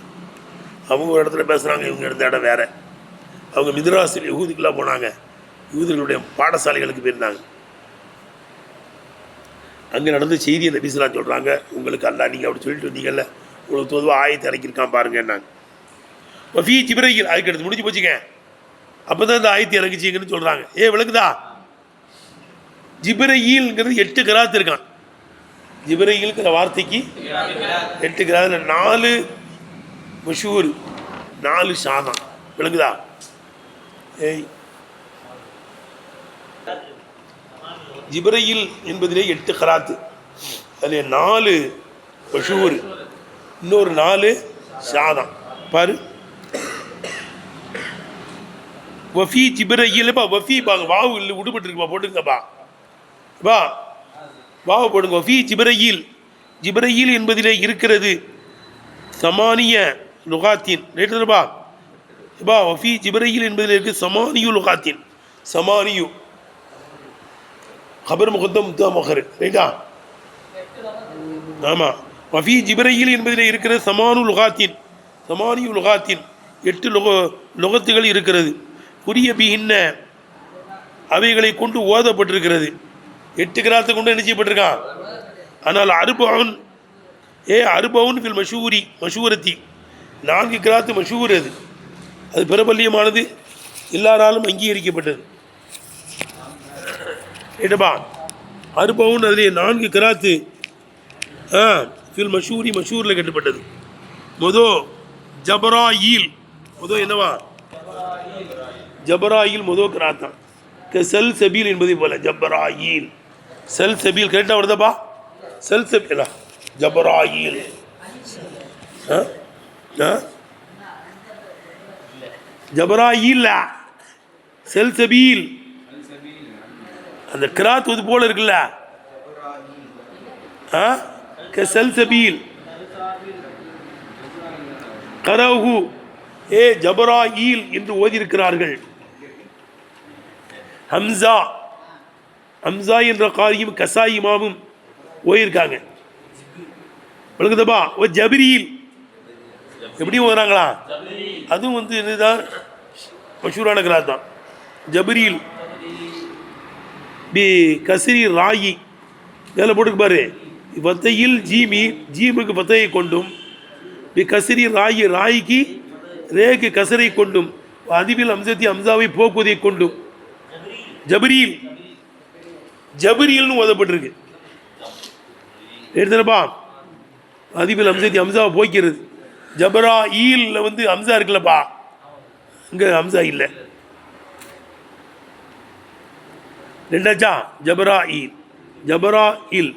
அவங்க ஒரு இடத்துல பேசுகிறாங்க, இவங்க இருந்த இடம் வேறு. அவங்க மித்ராஸில் யூதுக்கெல்லாம் போனாங்க, யூதர்களுடைய பாடசாலைகளுக்கு போயிருந்தாங்க. அங்கே நடந்த செய்தியை நபிஸ்லாம் சொல்கிறாங்க, உங்களுக்கு அல்லா நீங்கள் அப்படி சொல்லிட்டு வந்தீங்கல்ல, உங்களுக்கு பொதுவாக ஆயத்தை இறக்கியிருக்கான் பாருங்கன்னாங்க. வஃபி ஜிப்ரீல், அதுக்கு எடுத்து முடிஞ்சு போச்சுங்க. அப்போ தான் இந்த ஆயத்தை இறங்கிச்சிங்கன்னு சொல்கிறாங்க. விளக்குதா? ஜிப்ரீல்ங்கிறது 8 கிராத் இருக்கான். ஜிப்ரீல்ங்கிற வார்த்தைக்கு 8 கிராத்தில் 4 மஷூர், 4 ஷாதான். விளக்குதா? ஜிப்ரீல் என்பதிலே 8 கராத்து, அதில் 4 மஷூர், இன்னொரு 4 ஷாதான். பாரு, வஃபி ஜிப்ரீல்ப்பா, வஃபி பாங்க, வாவு இல்லை விடுபட்டுருக்குப்பா, போட்டுங்கப்பா பா, வாவு போடுங்க. வஃபி ஜிப்ரீல், ஜிப்ரீல் என்பதிலே இருக்கிறது சமானிய லுகாத்தின். ரைட்டுப்பா பா, வஃபி ஜிப்ரீல் என்பதில் இருக்குது சமானியு லுகாத்தின். சமானியு கபர் முகத்தம் முத்தமகர். ரைட்டா? ஆமாம். வஃபி ஜிப்ரீல் என்பதில் இருக்கிற சமானு லுகாத்தின், சமானியு லுகாத்தின் 8 லுகத்துகள் இருக்கிறது. புரிய பின்ன அவைகளை கொண்டு ஓதப்பட்டிருக்கிறது. 8 கிராத்தை கொண்டு என்ன செய்யப்பட்டிருக்கான். ஆனால் அருபவுன் அருபவுன் ஃபில் மஷூரி மஷூரத்தி, 4 கிராத்து மஷூர். அது பிரபல்யமானது, எல்லாராலும் அங்கீகரிக்கப்பட்டது. ஏட்டப்பா, அருபவுன் அதிலே 4 கிராத்து ஃபில் மஷூரி மஷூரில் கட்டப்பட்டது. ஜபராயில், என்னவா ஜபராயில் கிராத்தான். செல் சபீல் என்பதை போல ஜபராயில், செல் சபீல் கேட்டால் வருதப்பா. செல் சபீலா ஜபராயில், ஜபராயில் செல் சபீல், அந்த கிராத் இது போல இருக்குல்ல, செல் சபீல் கரஹு ஜபராயில் என்று ஓதியிருக்கிறார்கள். ஹம்சா, ஹம்சா என்ற காரியம் கசா இமாமும் ஓதியிருக்காங்க. விளக்குதப்பா? ஜபிரியில் எப்படி ஓதுறாங்களா, அதுவும் இதுதான் மஷூரான கிராத் தான். ஜபிரியில் பி கசிரி ராயி, வேலை போட்டுக்கு பாரு, வத்தையில் ஜீமுக்கு வத்தையை கொண்டும், பி கசிரி ராயி ராய்க்கு ரேக்கு கசரை கொண்டும், அதிபில் அம்சத்தி அம்சாவை போக்குவதை கொண்டும் ஜபிரியில், ஜபிரியல்னு ஓதப்பட்டிருக்கு. எடுத்துனப்பா, அதிபில் அம்சத்தி அம்சாவை போக்கிறது. ஜபரா ஈல்ல அம்சா இருக்குல்லப்பா, இங்கே அம்சா இல்லை. ரெண்டாச்சா? ஜபரா ஈல், ஜபரா இல்.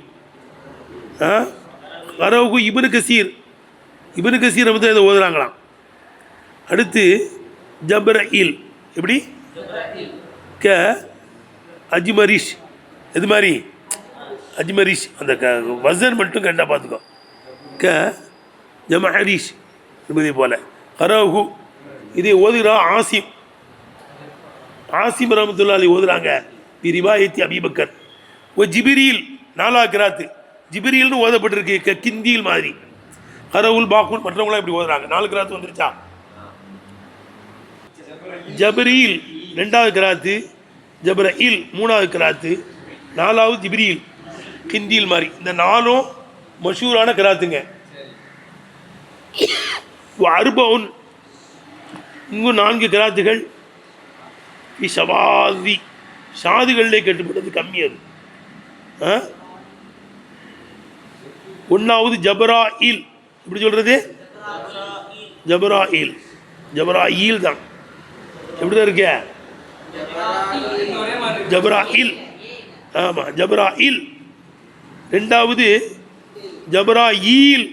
கரவுகு இப்னு கசீர், இப்னு கசீர் இதை ஓதுறாங்களாம். அடுத்து ஜப்ரஈல், எப்படி க அஜ்மரிஷ், இது மாதிரி அஜ்மரிஷ், அந்த வசன் மட்டும் கண்டா பார்த்துக்கோ. க ஜமஹரிஷ் என்பதை போல கரஹு, இதை ஓதுகிறா ஆசிம், ஆசிம் ரஹ்மத்துல்லாஹி ஓதுறாங்க. ரிவாயத்தி அபீபக்கர். ஜிபிரில் 4 கிராத்து, ஜிபிரில்னு ஓதப்பட்டிருக்கு கிந்தியில் மாதிரி. கரவுல் பாக்குல் மற்றவங்களாம் இப்படி ஓதுறாங்க. 4 கிராத்து வந்துருச்சா? ஜபரீல் 2வது கிராத்து, ஜபரீல் 3வது கிராத்து, நாலாவது ஜிப்ரீல், கிந்தீல் மாதிரி. இந்த நாலும் மஷூரான கிராத்துங்க. அர்பவுன் இன்னும் 4 கிராத்துகள் ஷவாதி, ஷாதுகளிலே கட்டுப்பட்டது கம்மி. அது ஒன்றாவது ஜபராயில். எப்படி சொல்கிறது? ஜபராயில், ஜபராயில் தான். எப்படி தான் இருக்க? ஜபராயில். ஆமாம், ஜபராயில். ரெண்டாவது ஜபராயில்.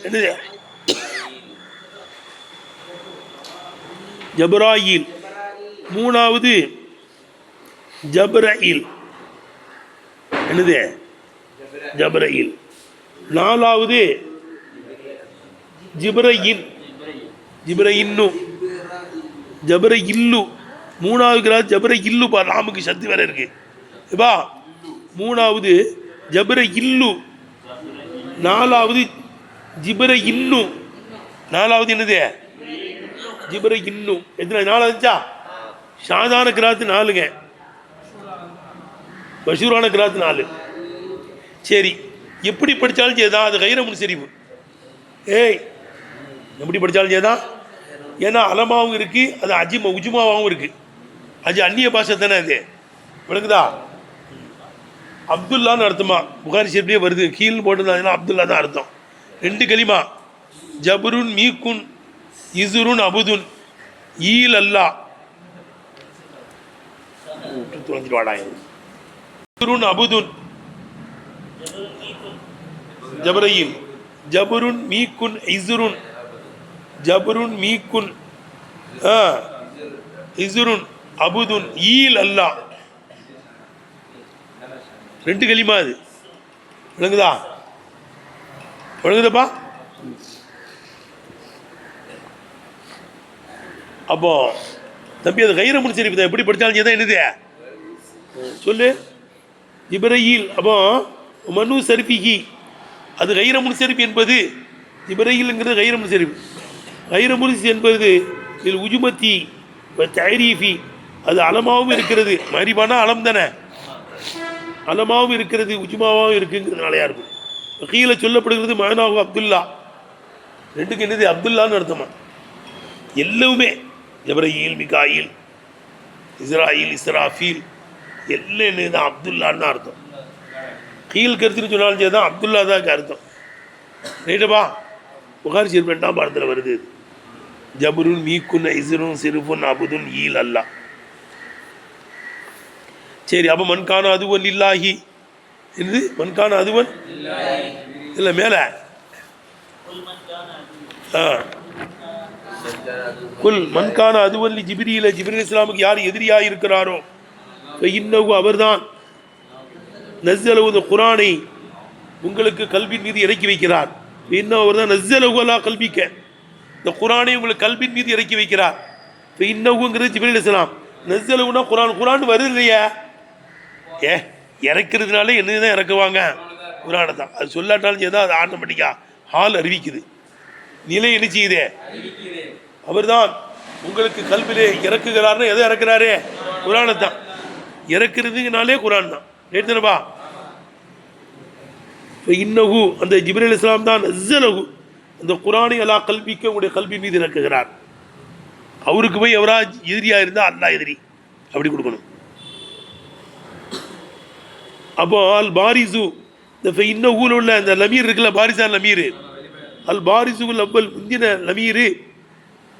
என்னது? ஜபராயில். மூணாவது ஜபராயில். என்னது? ஜபராயில். நாலாவது ஜிப்ரயில், ஜிப்ரயின்னு, ஜபரையில்லு. மூணாவது கிராத் ஜபரையில்லு. பா, நாமுக்கு சக்தி வேற இருக்கு. இப்பா மூணாவது ஜபரையில்லு. நாலாவது ஜிப்ரயின்னு. நாலாவது என்னது? ஜிப்ரயின்னு. எத்தனை? 4 இருந்துச்சா? சாதாரண கிராத்து 4ங்க, மஷூரான கிராத்து 4. சரி, எப்படி படித்தாலும் சரிதான், அது கைர முன்சரிப்பு. ஏய், எப்படி படித்தாலும் சரிதான். ஏன்னா அலமாவும் இருக்குது, அது உஜுமாவும் இருக்குது. அது அந்நிய பாஷை தானே அது, விளக்குதா? அப்துல்லான்னு அர்த்தமா புகாரி ஷெரீஃப்லயே வருது. கீழ் போட்டுருந்தாங்கன்னா அப்துல்லா தான் அர்த்தம். 2 கலிமா, ஜபருன் மீக்குன் இசுருன் அபுதுன் ஈல் அல்லா. இசுருன் அபுதுன் ஜபரையில், ஜபருன் மீக்குன் இசுருன், ஜபருன் மீக்குன் இசுருன் அபுதுன் ஈல் அல்லா. 2 கலிமா. அது விளங்குதா? விளங்குதப்பா? அப்போ தம்பி, அது கைர முன்சரிப்பு தான். எப்படி படித்தாலும் தான். என்னது சொல்லு? ஜிப்ரயில். அப்போ மனு சர்பிகி, அது கைர முன்சரிப்பு என்பது. ஜிப்ரயில்ங்கிறது கைர முன்சரிப்பு. கைர முன்சரிப்பு என்பது இதில் உஜுமத்தி தைரீஃபி, அது அலமாவும் இருக்கிறது. மரிபானா அலம் தானே, அலமாவும் இருக்கிறது, உஜுமாவும் இருக்குங்கிறதுனாலயா இருக்கும். கீழே சொல்லப்படுகிறது மகனாகும் அப்துல்லா. 2க்கு என்னது? அப்துல்லான்னு அர்த்தமா. எல்லாமே ஜபரையில், மிகாயில், இஸ்ராயில், இஸ்ராஃபீல் எல்லாம் என்ன தான்? அப்துல்லான்னு தான் அர்த்தம். கீழ் கருத்துன்னு சொன்னாலும் சரி தான், அப்துல்லா தான் அர்த்தம். ரைட்டப்பா? புகாரி ஷெரீஃப் 2ஆம் பாடத்தில் வருது. ஜபருன் மீக்குன் இசுருன் சிறுபுன் அபுதுன் ஈல் அல்லா. சரி, அப்போ மன்கான அதுவன் இல்லாஹி. இது மன்கான அதுவன் இல்லை, மேலே குல் மன்கான அதுவன் ஜிப்ரீல, ஜிப்ரீல் இஸ்லாமுக்கு யார் எதிரியாக இருக்கிறாரோ இன்னவு அவர்தான் நஸ்ஸலஹு, இந்த குரானை உங்களுக்கு கல்வின் மீது இறக்கி வைக்கிறார். இன்னும் அவர் தான் நஸ்ஸலஹு அலா கல்பிக்க, இந்த குரானை உங்களுக்கு கல்வின் மீது இறக்கி வைக்கிறார். இன்னவுங்கிறது ஜிப்ரீல் இஸ்லாம். நஸ்ஸலஹுனா குரான். குரான் வருது இல்லையா? இறக்கிறதுனால என்னதான் இறக்குவாங்க? குரானை தான். அது சொல்லாட்டாலும் ஏதோ அது ஆட்டோமேட்டிக்கா ஹால் அறிவிக்குது, நிலை என்ன செய்யுது? அவர் தான் உங்களுக்கு கல்விலே இறக்குகிறார்னு எதை இறக்குறாரு? குரானை தான். இறக்குறதுனாலே குரான் தான். எடுத்துனப்பா. இன்னஹு, அந்த ஜிப்ரீல் இஸ்லாம் தான் நஸ்ஸலஹு, அந்த குரானை அலா கல்விக்க உங்களுடைய கல்வி மீது இறக்குகிறார். அவருக்கு போய் எவரா எதிரியா இருந்தால் அல்லா எதிரி அப்படி கொடுக்கணும். அப்போ அல் பாரிசு, இந்த இன்னஹூல உள்ள அந்த லமீர் இருக்குல்ல, பாரிசான் லமீர், அல் பாரிசுல் அவ்வல், முந்தின லமீர்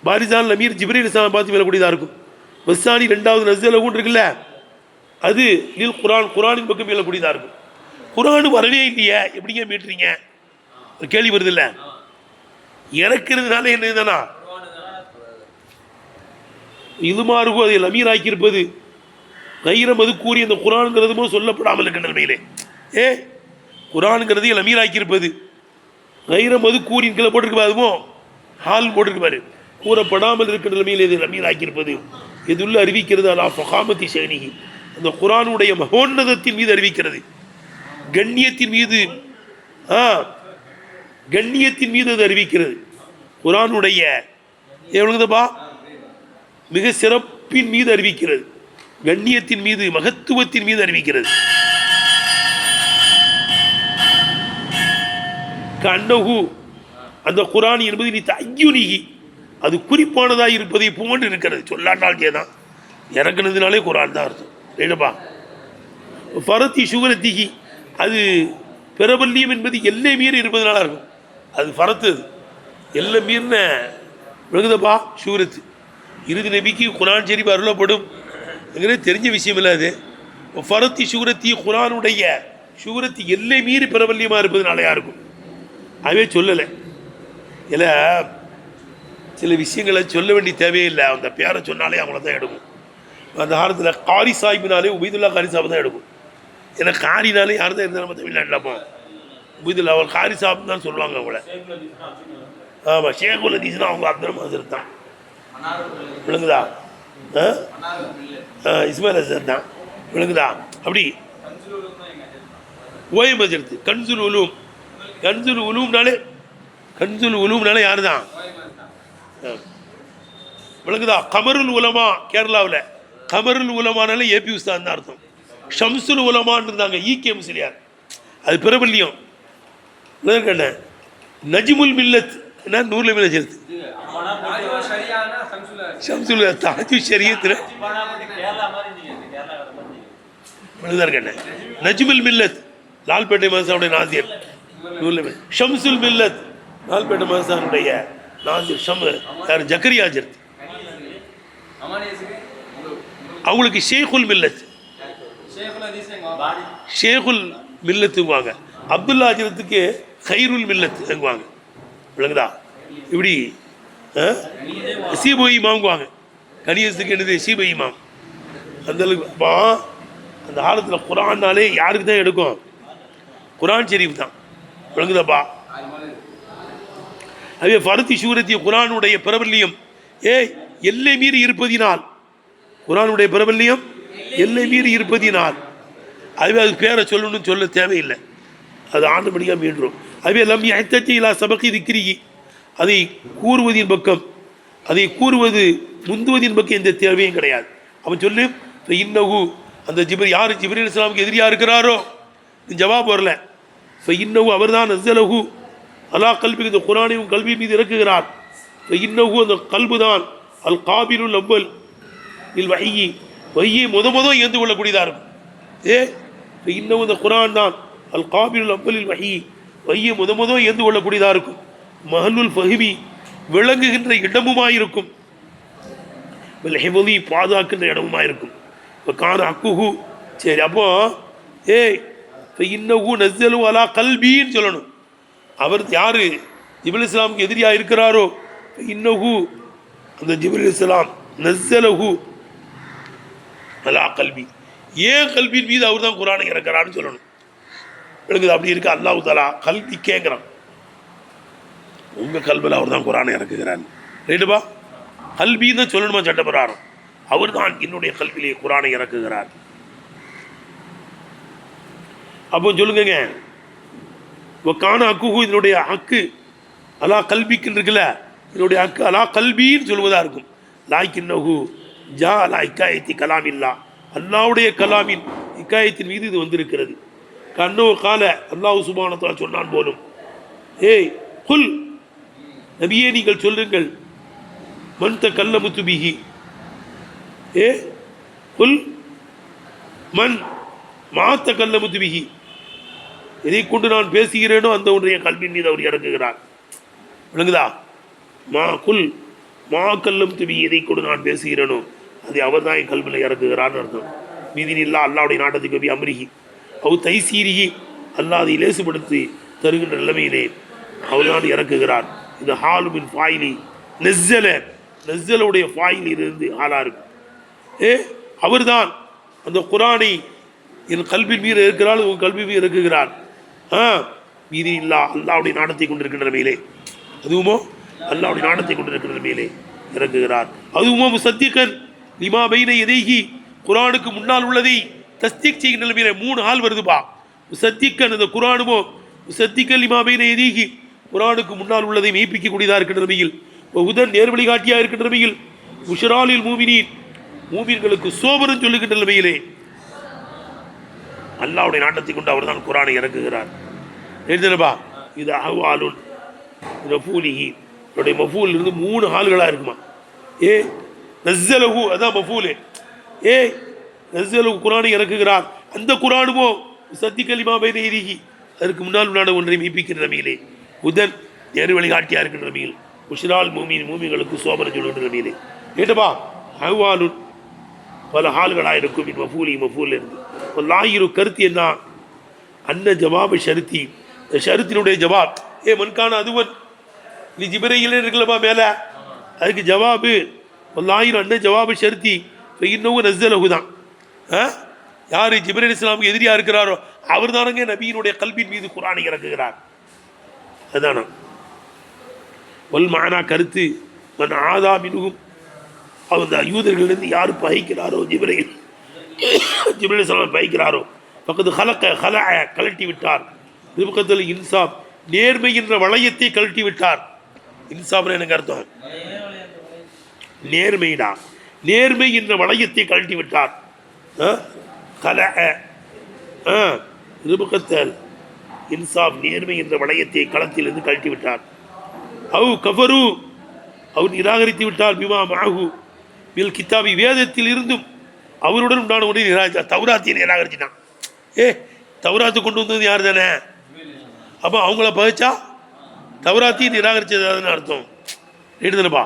பாரிசான் லமீர் ஜிப்ரீல் இஸ்லாம் பார்த்து மேலக்கூடியதாக இருக்கும். வஸ்ஸானி 2வது நஸ்ஸலஹு இருக்குல்ல, அது லில் குரான், குரானின் பக்கம் மேலக்கூடியதாக இருக்கும். குரான் வரவே இல்லையே, எப்படிங்க மீட்டுறீங்க? ஒரு கேள்வி வருது இல்லை? இறக்கிறதுனால என்ன தானா? இதுமாறுகோ அதை லமீர் ஆக்கியிருப்பது கைரம் அது கூறி அந்த குரானுங்கிறதுமோ சொல்லப்படாமல் இருக்க நிலைமையிலே. குரானுங்கிறது லமீர் ஆக்கியிருப்பது கைரம் அது கூறின் கீழே போட்டிருக்கு, அதுமோ ஹால் போட்டிருப்பாரு, கூறப்படாமல் இருக்கிற நிலைமையில் இதை லமீர் ஆக்கியிருப்பது எதுள்ள அறிவிக்கிறது அலா ஃபகாமத்தி ஷைனிஹி, அந்த குரானுடைய மகோன்னதத்தின் மீது அறிவிக்கிறது, கண்ணியத்தின் மீது, கண்ணியத்தின் மீது அது அறிவிக்கிறது. குரானுடைய எவ்வளவுப்பா மிக சிறப்பின் மீது அறிவிக்கிறது. கண்ணியத்தின் மீது, மகத்துவத்தின் மீது அறிவிக்கிறது. கண்ணகு அந்த குரான் என்பது நீ தையுனிகி, அது குறிப்பானதாக இருப்பதை போன்று இருக்கிறது. சொல்லாட்டால் தான் இறக்குனதுனாலே குரான் தான் அர்த்தம். ரைட்டப்பா. ஃபரத்தி சுகரத்திகி, அது பிரபல்யம் என்பது எல்லை மீறி இருப்பதனால இருக்கும். அது ஃபரத்து, எல்லை மீறின விழுகுதப்பா சுகரத்து. இறுதி நபிக்கு குரான் ஷரீஃப் அருளப்படும் தெரிஞ்ச விஷயம் இல்லை. அது ஃபரத்தி சுகரத்தி, குரானுடைய சுகரத்தி எல்லை மீறி பிரபல்யமாக இருப்பதுனாலையா இருக்கும். அதுவே சொல்லலை. இல்லை, சில விஷயங்களை சொல்ல வேண்டிய தேவையில்லை. அந்த பேரை சொன்னாலே அவங்கள தான் எடுக்கும். அந்த காலத்தில் காரி சாஹிபினாலே உபைதுல்லா காரி சாஹிப் தான் எடுக்கும். ஏன்னா காரினாலே யார் தான் இருந்தால் நம்ம தமிழ்நாட்டில் உபைதுல்லா அவர் காரி சாஹிப் தான் சொல்லுவாங்க அவங்கள. ஆமாம், ஷேகுல் ஹதீஸ்னா அவங்க அப்துல் மாசர் தான். விளங்குதா? இஸ்மாயில் ஹசன் தான். விளங்குதா? அப்படி ஓயம் எடுத்து கன்சுல் உலூம், கன்சுல் உலூம்னாலே, கன்சுல் உலூம்னாலே யார் தான்? விளங்குதா? கமருல் உலமா கேரளாவில், கமருல் உலமானாலே ஏபி உஸ்தான் தான் அர்த்தம். ஷம்சுல் உலமான்னு இருந்தாங்க ஈகே முஸ்லியார், அது பிரபல்யம். என்ன நஜிமுல் மில்லத் என்ன நூறுல மேலே சேர்த்து ஷம்சுல் தாஜு ஷரியத்தில் விழுதார். நஜ்முல் மில்லத் லால்பேட்டை மதரசாவுடைய நாசிர் நூறுல. ஷம்சுல் மில்லத் லால்பேட்டை மதரசாவுடைய நாசிர் யார்? ஜக்கரியா ஜர்த். அவங்களுக்கு ஷேகுல் மில்லத், ஷேகுல் மில்லத்துவாங்க. அப்துல்லா அஜரத்துக்கு ஹைருல் மில்லத் வாங்க. விளங்குதா? இப்படி சீபோ இமாம்ங்குவாங்க. கனியத்துக்கு என்னது? சீபோ இமாம். அந்த அளவுக்கு அந்த காலத்தில் குரான்னாலே யாருக்கு தான் எடுக்கும்? குரான் ஷரீஃப் தான். விளங்குதாப்பா? அதே ஃபரத்தி சூரத்திய குரானுடைய பிரபல்யம் எல்லை மீறி இருப்பதினால், குரானுடைய பிரபல்யம் எல்லை மீறி இருப்பதினால், அதுவே அது பேரை சொல்லணும்னு சொல்ல தேவையில்லை. அது ஆண்டுபடியாக மீண்டும். அதுவே லம் யஹ்தஜி சபகி திக்ரிஹி, அதை கூறுவதின் பக்கம், அதை கூறுவது முந்துவதின் பக்கம் எந்த தேவையும் கிடையாது. அவன் சொல்லு இன்னகு அந்த யார் ஜிப்ரீல் இஸ்லாமுக்கு எதிரியாக இருக்கிறாரோ, ஜவாப் வரல. இன்னகு அவர் தான் நஸ்ஸலஹு அலா கல்பி, இந்த குரானையும் கல்வி மீது இறக்குகிறார். இன்னகு அந்த கல்பு தான் அல் காபிலுல் அவ்வல் இல் வஹி, வஹியை முத ஏந்து கொள்ளக்கூடியதாக இருக்கும். இன்னும் இந்த குரான் தான் அல் காபிலுல் அவ்வலில் வஹி, வஹியை முத ஏந்து கொள்ளக்கூடியதாக இருக்கும். மஹல்லுல் ஃபஹ்மி, விளங்குகின்ற இடமுமாயிருக்கும். பாதுகாக்கின்ற இடமுமாயிருக்கும். இப்போ கான அக்குஹு. சரி, அப்போ இன்னஹு நஸ்ஸலு அலா கல்பின்னு சொல்லணும். அவர் யார் ஜிப்ரீல் இஸ்லாமுக்கு எதிரியாக இருக்கிறாரோ, இன்னஹு அந்த ஜிப்ரீல் இஸ்லாம் நஸ்ஸலஹு அலா கல்வி, ஏன் கல்வியின் மீது அவர் தான் குரானை இறக்கிறான்னு சொல்லணும். விளங்குது? அப்படி இருக்கு. அல்லாஹ் தஆலா கல்வி கேட்குறான், உங்கள் கல்வியில் அவர் தான் குரானை இறக்குகிறான். ரைட்டுப்பா? கல்வின்னு தான் சொல்லணுமா சட்டப்பிரகாரம்? அவர் தான் என்னுடைய கல்வியிலே குரானை இறக்குகிறார். அப்போ சொல்லுங்க, காண அக்குஹு, இதனுடைய அக்கு அலா கல்விக்குன்னு இருக்குல்ல, இதனுடைய அக்கு அலா கல்வின்னு சொல்வதாக இருக்கும். லாய்க்கின்னஹு ஜா அலா இக்காயத்தி கலாம் இல்லா, அல்லாவுடைய கலாமின் இக்காயத்தின் மீது இது வந்திருக்கிறது. கண்ணோ கால அல்லாஹ் சுப்ஹானஹு வ தஆலா சொன்னான் போலும். குல் நபியே நீங்கள் சொல்லுங்கள், மன் தகல்லமு பிஹி, குல் மன் மா தகல்லமு பிஹி, எதை கொண்டு நான் பேசுகிறேனோ அந்த ஒன்றைய கல்வியின் மீது அவர் இறக்குகிறார். விளங்குதா? மா குல் மா கல்லம் துபி, எதை கொண்டு நான் பேசுகிறேனோ அதை அவர் தான் என் கல்வியில் இறக்குகிறான்னு அர்த்தம். மீதினில்லா அல்லாவுடைய நாட்டத்துக்கு போய் அமரிகி அவ் தைசீரிகி, அல்லாஹ் அதை லேசுபடுத்தி தருகின்ற நிலைமையிலே அவர் தான் இறக்குகிறார். இந்த ஹாலுமின் ஃபாயிலி நெஸ்ஸல, நெஸ்ஸலுடைய ஃபாயில் இருந்து ஆளா இருக்கும். அவர் தான் அந்த குரானை என் கல்வியின் மீது இருக்கிறாள், உன் கல்வி மீது இறக்குகிறார். மீதி இல்லா அல்லாவுடைய நாடத்தை கொண்டிருக்கின்ற நிலையிலே, அதுவுமோ அல்லாவுடைய நாடத்தை கொண்டிருக்கின்ற நிலையிலே இறக்குகிறார். அதுவுமோ முசத்திகன் லிமா பைன எதைகி, குரானுக்கு முன்னால் உள்ளதை தஸ்தீக் செய்கின்ற நிலைமையிலே 3 ஆள் வருதுப்பா. முசத்திகன் அந்த குரானுமோ, முசத்திகன் லிமா பைன எதைகி, குரானுக்கு முன்னால் உள்ளதை மெய்ப்பிக்கக்கூடியதாக இருக்கின்ற நிலைமையில், உதன் நேர்வழி காட்டியாக இருக்கின்ற நிலைமையில், முஷராலில் மூமினீன் மூமின்களுக்கு சோபனம் சொல்லுகின்ற நிலைமையிலே அல்லாஹ்வுடைய நாட்டத்தை கொண்டு அவர் தான் குர்ஆனை இறக்குகிறார். எழுதுனப்பா இது அஹ்வாலுன் ரஃபூலிஹி அவருடைய மஃபூல் இருந்து 3 ஹால்களாக இருக்குமா. ஏ நஸ்ஸலஹு அதான் மஃபூலே. ஏ நஸ்ஸலஹு குர்ஆனை இறக்குகிறார். அந்த குர்ஆனுமோ சத்திகலிமா பைன யதிஹி அதற்கு முன்னால் உண்டான ஒன்றை மெய்ப்பிக்கிற நிலைமையிலே உதன் நேரு வழிகாட்டியாக இருக்கின்ற நிலைமையில் உஷ்ரால் மூமின்களுக்கு சோபனம் சொல்லுகின்ற நிலைமையிலே கேட்டப்பா அஹ்வாலுன் பல ஹால்களாக இருக்கும். இன் மஃபூலி மஃபூல் இருந்து லாயிரு கருத்து என்ன அன்ன ஜவாபு ஷருத்தி ஷருத்தினுடைய ஜவாப் ஏ மன்கான அதுவன் நீ ஜிப்ரீல் இருக்கலப்பா மேலே அதுக்கு ஜவாபு லாயிரு அன்ன ஜவாபு ஷருத்தி இன்னும் நஸ்ஸலஹு தான். யார் ஜிப்ரீல் இஸ்லாமுக்கு எதிரியாக இருக்கிறாரோ அவர் தானங்க நபியினுடைய கல்வின் மீது குர்ஆனை இறக்குகிறார். அதுதானா வல் மானா கருத்து மன் ஆதா மின்ஹும் அந்த யூதர்களிலிருந்து யார் பகைக்கிறாரோ ஜிப்ரீல் இஸ்லாம் பகைக்கிறாரோ பக்கத்து ஹல கலட்டி விட்டார். ரிபகத்தில் இன்சாப் நேர்மை என்ற வளையத்தை கழட்டி விட்டார். இன்சாப் எனக்கு அர்த்தம் நேர்மைடா, நேர்மை என்ற வளையத்தை கழட்டி விட்டார். ரிபகத்தல் இன்சாப் நேர்மை என்ற வளையத்தை களத்திலிருந்து கழட்டி விட்டார். அவு கஃபரு அவர் நிராகரித்து விட்டார். பிமா மாஹு பில் கித்தாபி வேதத்தில் இருந்தும் அவருடன் உண்டான ஒன்றை நிராகரித்தார். தௌராத்தியை நிராகரிச்சிட்டான். தௌராத்து கொண்டு வந்தது யார் தானே? அப்போ அவங்கள பகைச்சா தௌராத்தியை நிராகரிச்சதான்னு அர்த்தம். எடுத்துனப்பா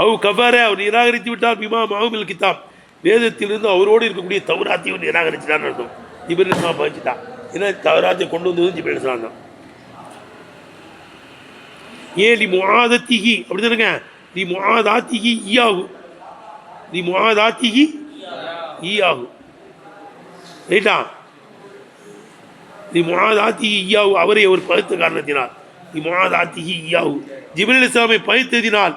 அவு கஃபர அவர் நிராகரித்து விட்டார். பிமா மாஹு பில் கித்தாப் வேதத்திலிருந்து அவரோடு இருக்கக்கூடிய தௌராத்தியை நிராகரிச்சிட்டான்னு அர்த்தம். ஜிப்ரீல் இஸ்லாம் பகைச்சிட்டான். ஏன்னா தௌராத்தை கொண்டு வந்தது ஜிப்ரீல் இஸ்லாம் தான். ஏன் லி முஆதத்திஹி அப்படி தானுங்க லி முஆதாத்திஹி ஈயாஹு லி முஆதாத்திஹி ஈயாஹு ரைட்டா லி முஆதாத்திஹி ஈயாஹு அவரை அவர் பகைத்த காரணத்தினால் லி முஆதாத்திஹி ஈயாஹு ஜிப்ரீல் இஸ்லாமை பகைத்ததினால்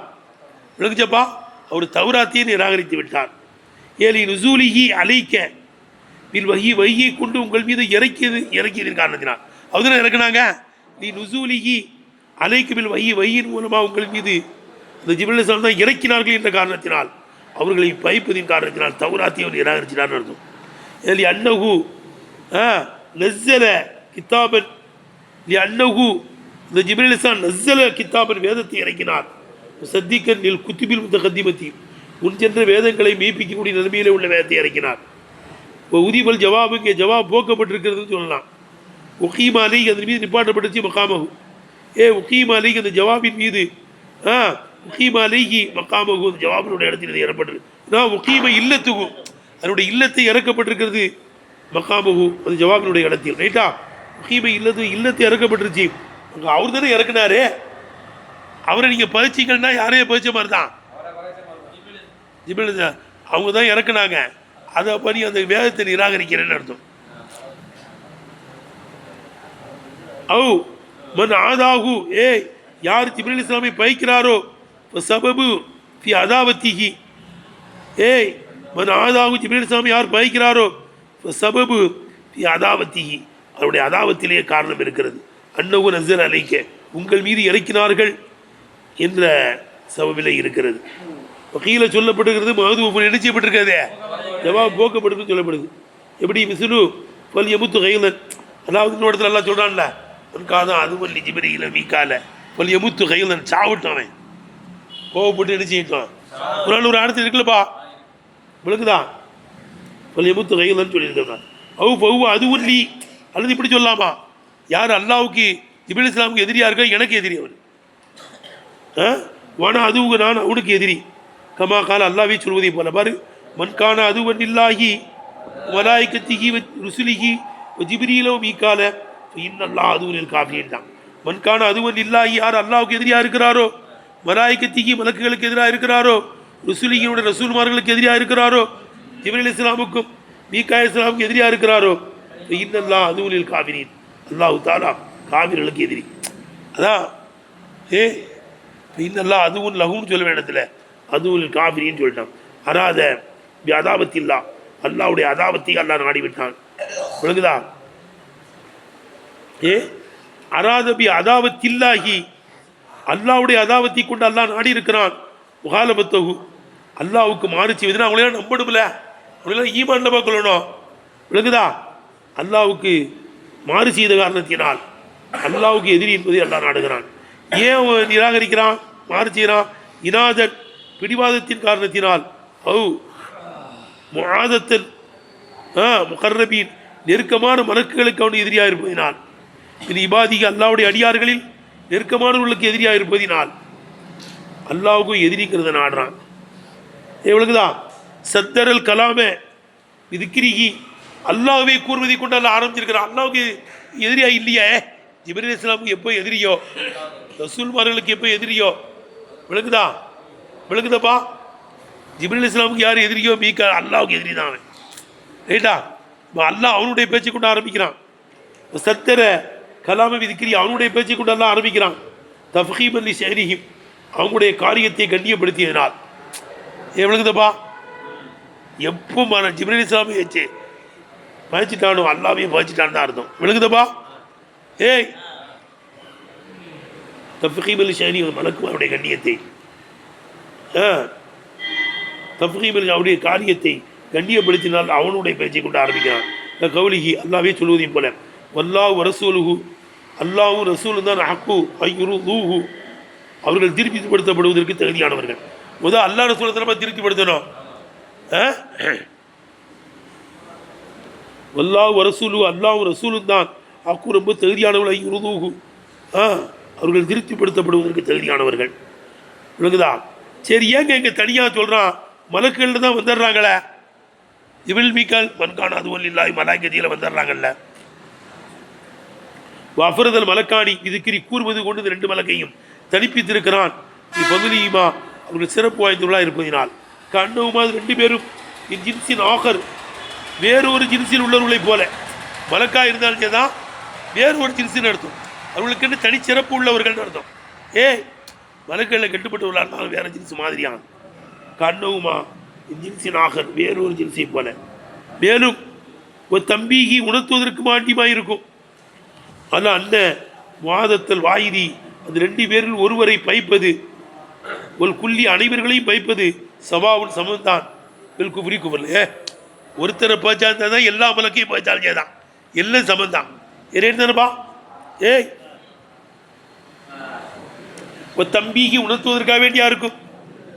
விளங்குச்சப்பா அவர் தௌராத்தியை நிராகரித்து விட்டார். ஏலி நுசூலிஹி அலைக்க பில் வஹி வஹியை கொண்டு உங்கள் மீது இறக்கியதின் காரணத்தினால் அவர் இறக்குனாங்க. லி நுசூலிஹி அலைக்கு பில் வஹியின் மூலமாக உங்கள் மீது அந்த ஜிப்ரீல் இஸ்லாம் தான் இறக்கினார்கள் என்ற காரணத்தினால் அவர்களை பகைப்பதின் காரணத்தினால் தௌராத்தியை நிராகரிச்சினார்னு அர்த்தம். ஏலி அன்னஹு நஸ்ஸல கித்தாபன் லி அன்னஹு இந்த ஜிப்ரீல் இஸ்லாம் நஸ்ஸல கித்தாபன் வேதத்தை இறக்கினார். சத்திகன் நில் குத்துபில் முத்தகத்திமத்தி முன் சென்ற வேதங்களை மெய்ப்பிக்கக்கூடிய நிலைமையிலே உள்ள வேதத்தை இறக்கினார். உதிபல் ஜவாபு இங்கே ஜவாப் போக்கப்பட்டிருக்கிறதுன்னு சொல்லலாம். உகீமா அலி அதன் மீது நிப்பாட்டப்பட்டுச்சு மக்காமகு உகீமா அலிக்கு அந்த ஜவாபின் மீது உகீமா அலிக்கு மக்காமகு அந்த ஜவாபினுடைய இடத்தில் இறப்பட்டது. நான் உகீமா இல்லத்துக்கும் அதனுடைய இல்லத்தை இறக்கப்பட்டிருக்கிறது மக்காமகு அந்த ஜவாபினுடைய இடத்தில் ரைட்டா. உகீமா இல்லத்தை இறக்கப்பட்டுருச்சு. அங்கே அவர் தானே இறக்குனாரு. அவரை நீங்கள் பயிற்சிகள்னா யாரையும் பயிற்ச மாதிரி தான் ஜிப்ரீல் அவங்க தான் இறக்குனாங்க. அதை பண்ணி அந்த வேதத்தை நிராகரிக்கிறேன்னு அர்த்தம். அவு மன் ஆதாகு யார் ஜிப்ரீல் இஸ்லாமை பயிக்கிறாரோ சபபு ஃபி அதாவத்திஹி மன் ஆதாகு ஜிப்ரீல் இஸ்லாமை யார் பயிக்கிறாரோ சபபு ஃபி அதாவத்திஹி அவருடைய அதாவத்திலேயே காரணம் இருக்கிறது. அன்னஹு நஸ்ஸல அலைக்க உங்கள் மீது இறக்கினார்கள் என்ற சபபிலே இருக்கிறது. கீழே சொல்லப்பட்டிருக்கிறது மது நினைச்சப்பட்டிருக்காதே ஜவாப் போக்கப்பட்டிருக்கு சொல்லப்படுது. எப்படி மிசுலு பல் எமுத்து கைலன் அதாவது இன்னொரு இடத்துல எல்லாம் சொல்கிறான்ல அதுக்காதான் அது வள்ளி ஜிப்ரீல மீக்கால பல் எமுத்து கைலன் சாவிட்டான் கோவப்பட்டு என்ன செய்யிட்டான். ஒரு நாள் ஒரு இடத்துல இருக்குல்லப்பா விளக்குதான் பல் எமுத்து கைலன்னு சொல்லியிருக்காங்க. அவு அது வள்ளி அல்லது இப்படி சொல்லலாமா யார் அல்லாவுக்கு ஜிப்ரீல் இஸ்லாமுக்கு எதிரியாக இருக்கா எனக்கு எதிரி அவர் வானா அதுவுங்க நான் அவனுக்கு எதிரி கமா கால அல்லாவே சொல்வதை போல பாரு மன்கான அதுவன் இல்லாஹி மலாய்கத்திகி ருசுலிகி ஜிப்ரீலோ மீக்கால இன்னல்லா அதுவனில் காஃபியின் தான். மன்கான அதுவன் இல்லாஹி யார் அல்லாவுக்கு எதிரியாக இருக்கிறாரோ மலாய்கத்திகி மலக்குகளுக்கு எதிராக இருக்கிறாரோ ருசுலிகியோட ரசூல்மார்களுக்கு எதிராக இருக்கிறாரோ ஜிப்ரீல் இஸ்லாமுக்கும் மீகா இஸ்லாமுக்கு எதிராக இருக்கிறாரோ இன்னல்லா அதுவனில் காஃபியின் அல்லாஹு தாலா காவிர்களுக்கு எதிரி. அதான் இன்னல்லா அதுவும் லகுன்னு சொல்ல வேண்டதில்ல அதுவும் காபிரின்னு சொல்லிட்டான். அராத அதாபத்தில்லா அல்லாவுடைய அதாபத்தை அல்லா நாடிவிட்டான். விளங்குதா அராதபி அதாவத்தில்லாகி அல்லாவுடைய அதாவத்தை கொண்டு அல்லா நாடி இருக்கிறான். முகாலபத்தகு அல்லாவுக்கு மாறு செய்வதுன்னா அவங்களெல்லாம் நம்பணும்ல, அவங்களெல்லாம் ஈமான்ல கொள்ளணும். விளங்குதா? அல்லாவுக்கு மாறு செய்த காரணத்தினால் அல்லாவுக்கு எதிரி என்பதை அல்லாஹ் நாடுகிறான். ஏன் அவன் நிராகரிக்கிறான், மாறு செய்கிறான்? இனாதன் பிடிவாதத்தின் காரணத்தினால், முஆதத்தல் முகர்ரபீன் நெருக்கமான மலக்குகளுக்கு அவனுக்கு எதிரியாக இருப்பதினால், இது இபாதிக அல்லாவுடைய அடியார்களில் நெருக்கமானவர்களுக்கு எதிரியாக இருப்பதினால் அல்லாவுக்கும் எதிரிங்கிறத நாடுறான். எவ்வளவுதான் சத்தரல் கலாமே இதுக்கிரிகி அல்லாஹ்வை கூறுவதை கொண்டு அல்ல ஆரம்பிச்சிருக்கிறான். அல்லாவுக்கு எதிரியா இல்லையே. ஜிப்ரீல் இஸ்லாமுக்கு எப்போ எதிரியோ, ரசூல்மார்களுக்கு எப்போ எதிரியோ, விளக்குதா? விளக்குதப்பா? ஜிப்ரீல் இஸ்லாமுக்கு யார் எதிரியோ, மீக்கா அல்லாவுக்கு எதிரி தான் அவன். ரைட்டா? அல்லாஹ் அவனுடைய பேச்சை கொண்டு ஆரம்பிக்கிறான். சத்தர கலாம விதிக்கிரி அவனுடைய பேச்சை கொண்டு எல்லாம் ஆரம்பிக்கிறான். தஃஹீம் அலி ஷஹரிஹிம் அவங்களுடைய காரியத்தை கண்ணியப்படுத்தியதனால். விளக்குதப்பா? எப்போ ஜிப்ரீல் இஸ்லாமை வச்சு பயிற்சிட்டானோ அல்லாவையும் பயிற்சிட்டான்னு தான் அர்த்தம். விளக்குதப்பா? ஏய் தஃஹீம் அலி ஷஹரி மலக்கும் அவருடைய கண்ணியத்தை, தஃஹீம் அலி அவருடைய காரியத்தை கண்ணியப்படுத்தினால் அவனுடைய பேச்சை கொண்டு ஆரம்பிக்கிறான். கவுலிஹி அல்லாவே சொல்வதையும் போல வல்லாஹு ரசூலுஹு அல்லாஹும் ரசூலும் தான் ஹக்கு ஐயுருஹு அவர்கள் திருப்திப்படுத்தப்படுவதற்கு தகுதியானவர்கள். முதல் அல்லாஹ் ரசூலை நம்ம திருப்திப்படுத்தணும். வல்லாஹு ரசூலு அல்லாஹும் ரசூலும் தான் ஹக்கு ரொம்ப தகுதியானவர்கள். ஐயுருஹு அவர்கள் திருப்திப்படுத்தப்படுவதற்கு தகுதியானவர்கள். விளங்குதா? சரி, ஏங்க இங்கே தனியாக சொல்கிறான்? மலக்குகள் தான் வந்துடுறாங்களே, இவில் மீக்கால் மன்கான அதுவல் இல்லாய் மலாய்கதியில் வந்துடுறாங்கல்ல. வஃபரதல் மலக்காணி இதுக்கிரி கூறுவது கொண்டு இந்த 2 மலக்கையும் தனிப்பித்திருக்கிறான். பகுதியுமா அவர்கள் சிறப்பு வாய்ந்தவர்களாக இருப்பதினால் கண்ணவுமா 2 பேரும் இன்ஜின்சின் ஆகர் வேறொரு ஜின்சில் உள்ளவர்களைப் போல மலக்கா இருந்தாலும் தான் வேறு ஒரு ஜின்சின்னு அர்த்தம். அவர்களுக்கு தனிச்சிறப்பு உள்ளவர்கள் அர்த்தம். மலக்களில் கட்டுப்பட்டுள்ளா இருந்தாலும் வேறு ஜின்ஸ் மாதிரியான கண்ணவுமா ஜின்சின் ஆகர் வேறொரு ஜின்ஸை போல. மேலும் ஒரு தம்பிகி உணர்த்துவதற்கு மாட்டியமாக இருக்கும். ஆனால் அண்ணன் வாதத்தல் வாயிதி அந்த 2 பேரில் ஒருவரை பைப்பது ஒரு குள்ளி அனைவர்களையும் பைப்பது சவாவுன் சமந்தான். புரி குவர்ல ஒருத்தரை பேச்சா இருந்தால் தான் எல்லா மலக்கையும் பேச்சாலும் தான் எல்லாம் சமந்தான். தானப்பா? ஒரு தம்பிக்கு உணர்த்துவதற்காக வேண்டியா இருக்கும்.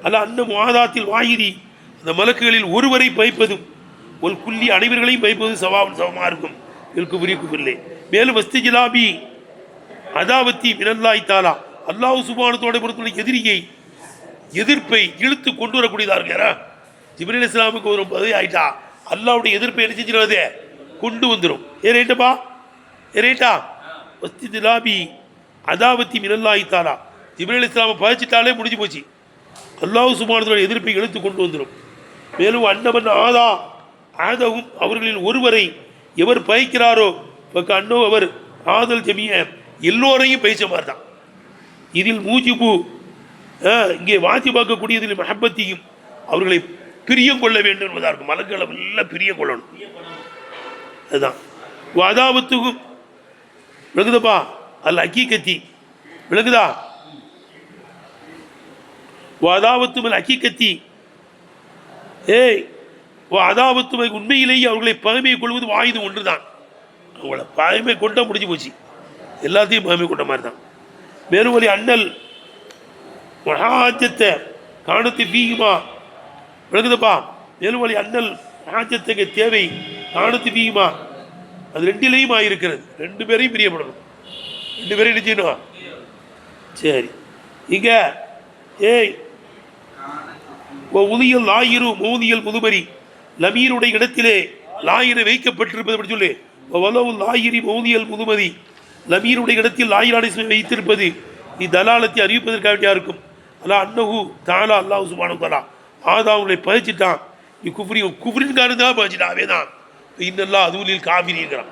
அல்ல அண்ணன் வாதாத்தில் வாயிதி அந்த மலக்குகளில் ஒருவரை பைப்பதும் ஒரு குள்ளி அனைவர்களையும் பைப்பதும் சவாவுன் சமமாக இருக்கும். புரி குவர்லே மேலும் வஸ்திஜிலாபி அதாவத்தி மினல்லாஹி தஆலா அல்லாஹ் சுப்ஹானஹு பொறுத்துள்ள எதிரியை எதிர்ப்பை இழுத்து கொண்டு வரக்கூடியதாக இருக்கிற ஜிப்ரீல் இஸ்லாமுக்கு ஒரு பதவி ஆயிட்டா அல்லாவுடைய எதிர்ப்பை என்ன செஞ்சிருவது கொண்டு வந்துடும். ரைட்டப்பா? ரைட்டா? வஸ்திஜிலாபி அதாவத்தி மினல்லாஹி தஆலா ஜிப்ரீல் இஸ்லாமை பழிச்சிட்டாலே முடிஞ்சு போச்சு. அல்லாஹ் சுப்ஹானஹு எதிர்ப்பை இழுத்து கொண்டு வந்துடும். மேலும் அன்னமன் ஆதவும் அவர்களில் ஒருவரை எவர் பயிக்கிறாரோ அன்னோ அவர் ஆதல் ஜமிய எல்லோரையும் பயிற்ச மாதிரி தான். இதில் மூஜிபு இங்கே வாஜிபாக்கக்கூடியதில் மஹப்பத்தியும் அவர்களை பிரியம் கொள்ள வேண்டும் என்பதாக இருக்கும். மலக்களை எல்லாம் பிரியம் கொள்ளணும். அதுதான் அதாவத்துக்கும் விளங்குதப்பா? அல்ல அக்கீக்கத்தி விளங்குதா? அதாவத்தும் அக்கீக்கத்தி அதாவத்துமை உண்மையிலேயே அவர்களை பகைமை கொள்வது வாயுது ஒன்று தான். அவங்கள பகைமை கொண்டா முடிஞ்சு போச்சு, எல்லாத்தையும் பகைமை கொண்ட மாதிரி தான். மேலும் ஒரு அண்ணல் மகாஜத்தை காணத்து வீகுமா விளக்குதப்பா? மேலும் ஒரு அண்ணல் மகாஜத்துக்கு தேவை காணத்து வீகுமா அது 2லேயும் ஆகிருக்கிறது. 2 பேரையும் பிரியப்படணும். 2 பேரையும் நிச்சயம். சரி, இங்க உதியல் லாயிரு மோதியல் முதுமரி லமீருடைய இடத்திலே லாயிரை வைக்கப்பட்டிருப்பது அப்படி சொல்லு. லாயிரி மோதியல் முதுமதி லமீருடைய இடத்தில் லாயிராடை வைத்திருப்பது தலாலத்தை அறிவிப்பதற்காக வேண்டியா இருக்கும். அல்லா அன்னஹு தாலா அல்லாஹ் சுப்ஹானஹு வ தஆலா அவங்களை பழிச்சிட்டான். குஃப்ரின் காரணத்தான் பழிச்சிட்டான். அவேதான் இன்னல்லா அதுவுலில் காஃபிரிங்கிறான்.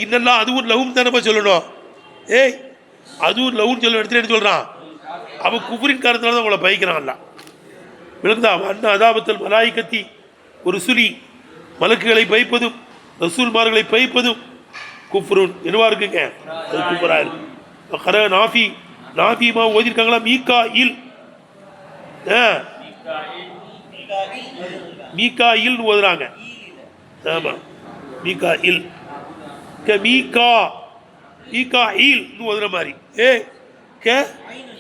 இன்னல்லா அதுவும் லஹும் தானப்பா சொல்லணும். அதுவும் லஹுன்னு சொல்ல இடத்துல என்ன சொல்கிறான்? அவன் குஃப்ரின் காரணத்தினால தான் அவங்கள பழிக்கிறான். அல்ல விளக்குதா? அண்ணா அதாபத்தல் மலாய்கத்தி ஒரு சுலி மலக்குகளை பைப்பதும் ரசூல்மார்களை பைப்பதும் குஃப்ருன் என்னவா இருக்குங்க? அது குஃப்ரா இருக்கு. நாஃபி நாஃபிமா ஓதிருக்காங்களா? மீகா இல் மீகா இல்னு ஓதுறாங்க. ஆமாம், மீகா இல். க மீகா மீகா ஈல்னு ஓதுற மாதிரி. க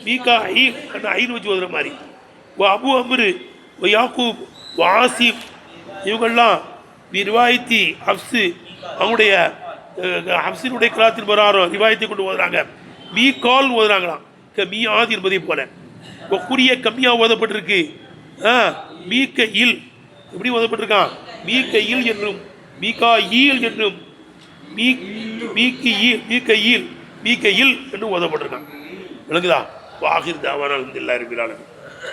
மீகா ஈல் அந்த ஐன்னு வச்சு ஓதுற மாதிரி. அபு அம்ரு யாக்கூப் வாசிப் இவங்கெல்லாம் ரிவாயத்தி ஹப்ஸு அவங்களுடைய ஹப்ஸினுடைய கிராத்தின் பிரகாரம் ரிவாயத்தை கொண்டு ஓதுறாங்க. மீ கால் ஓதுறாங்களாம். மீ ஆதி என்பதை போல குறிய கம்மியாக ஓதப்பட்டிருக்கு. மீக்க இல் எப்படி ஓதப்பட்டிருக்கான்? மீக்க இல் என்றும் மீகா ஈல் என்றும் மீக்க இல் என்று ஓதப்பட்டிருக்கான். விளங்குதா? வாஹிர் தாவான அல்ஹம்துலில்லாஹி ரப்பில் ஆலமீன்.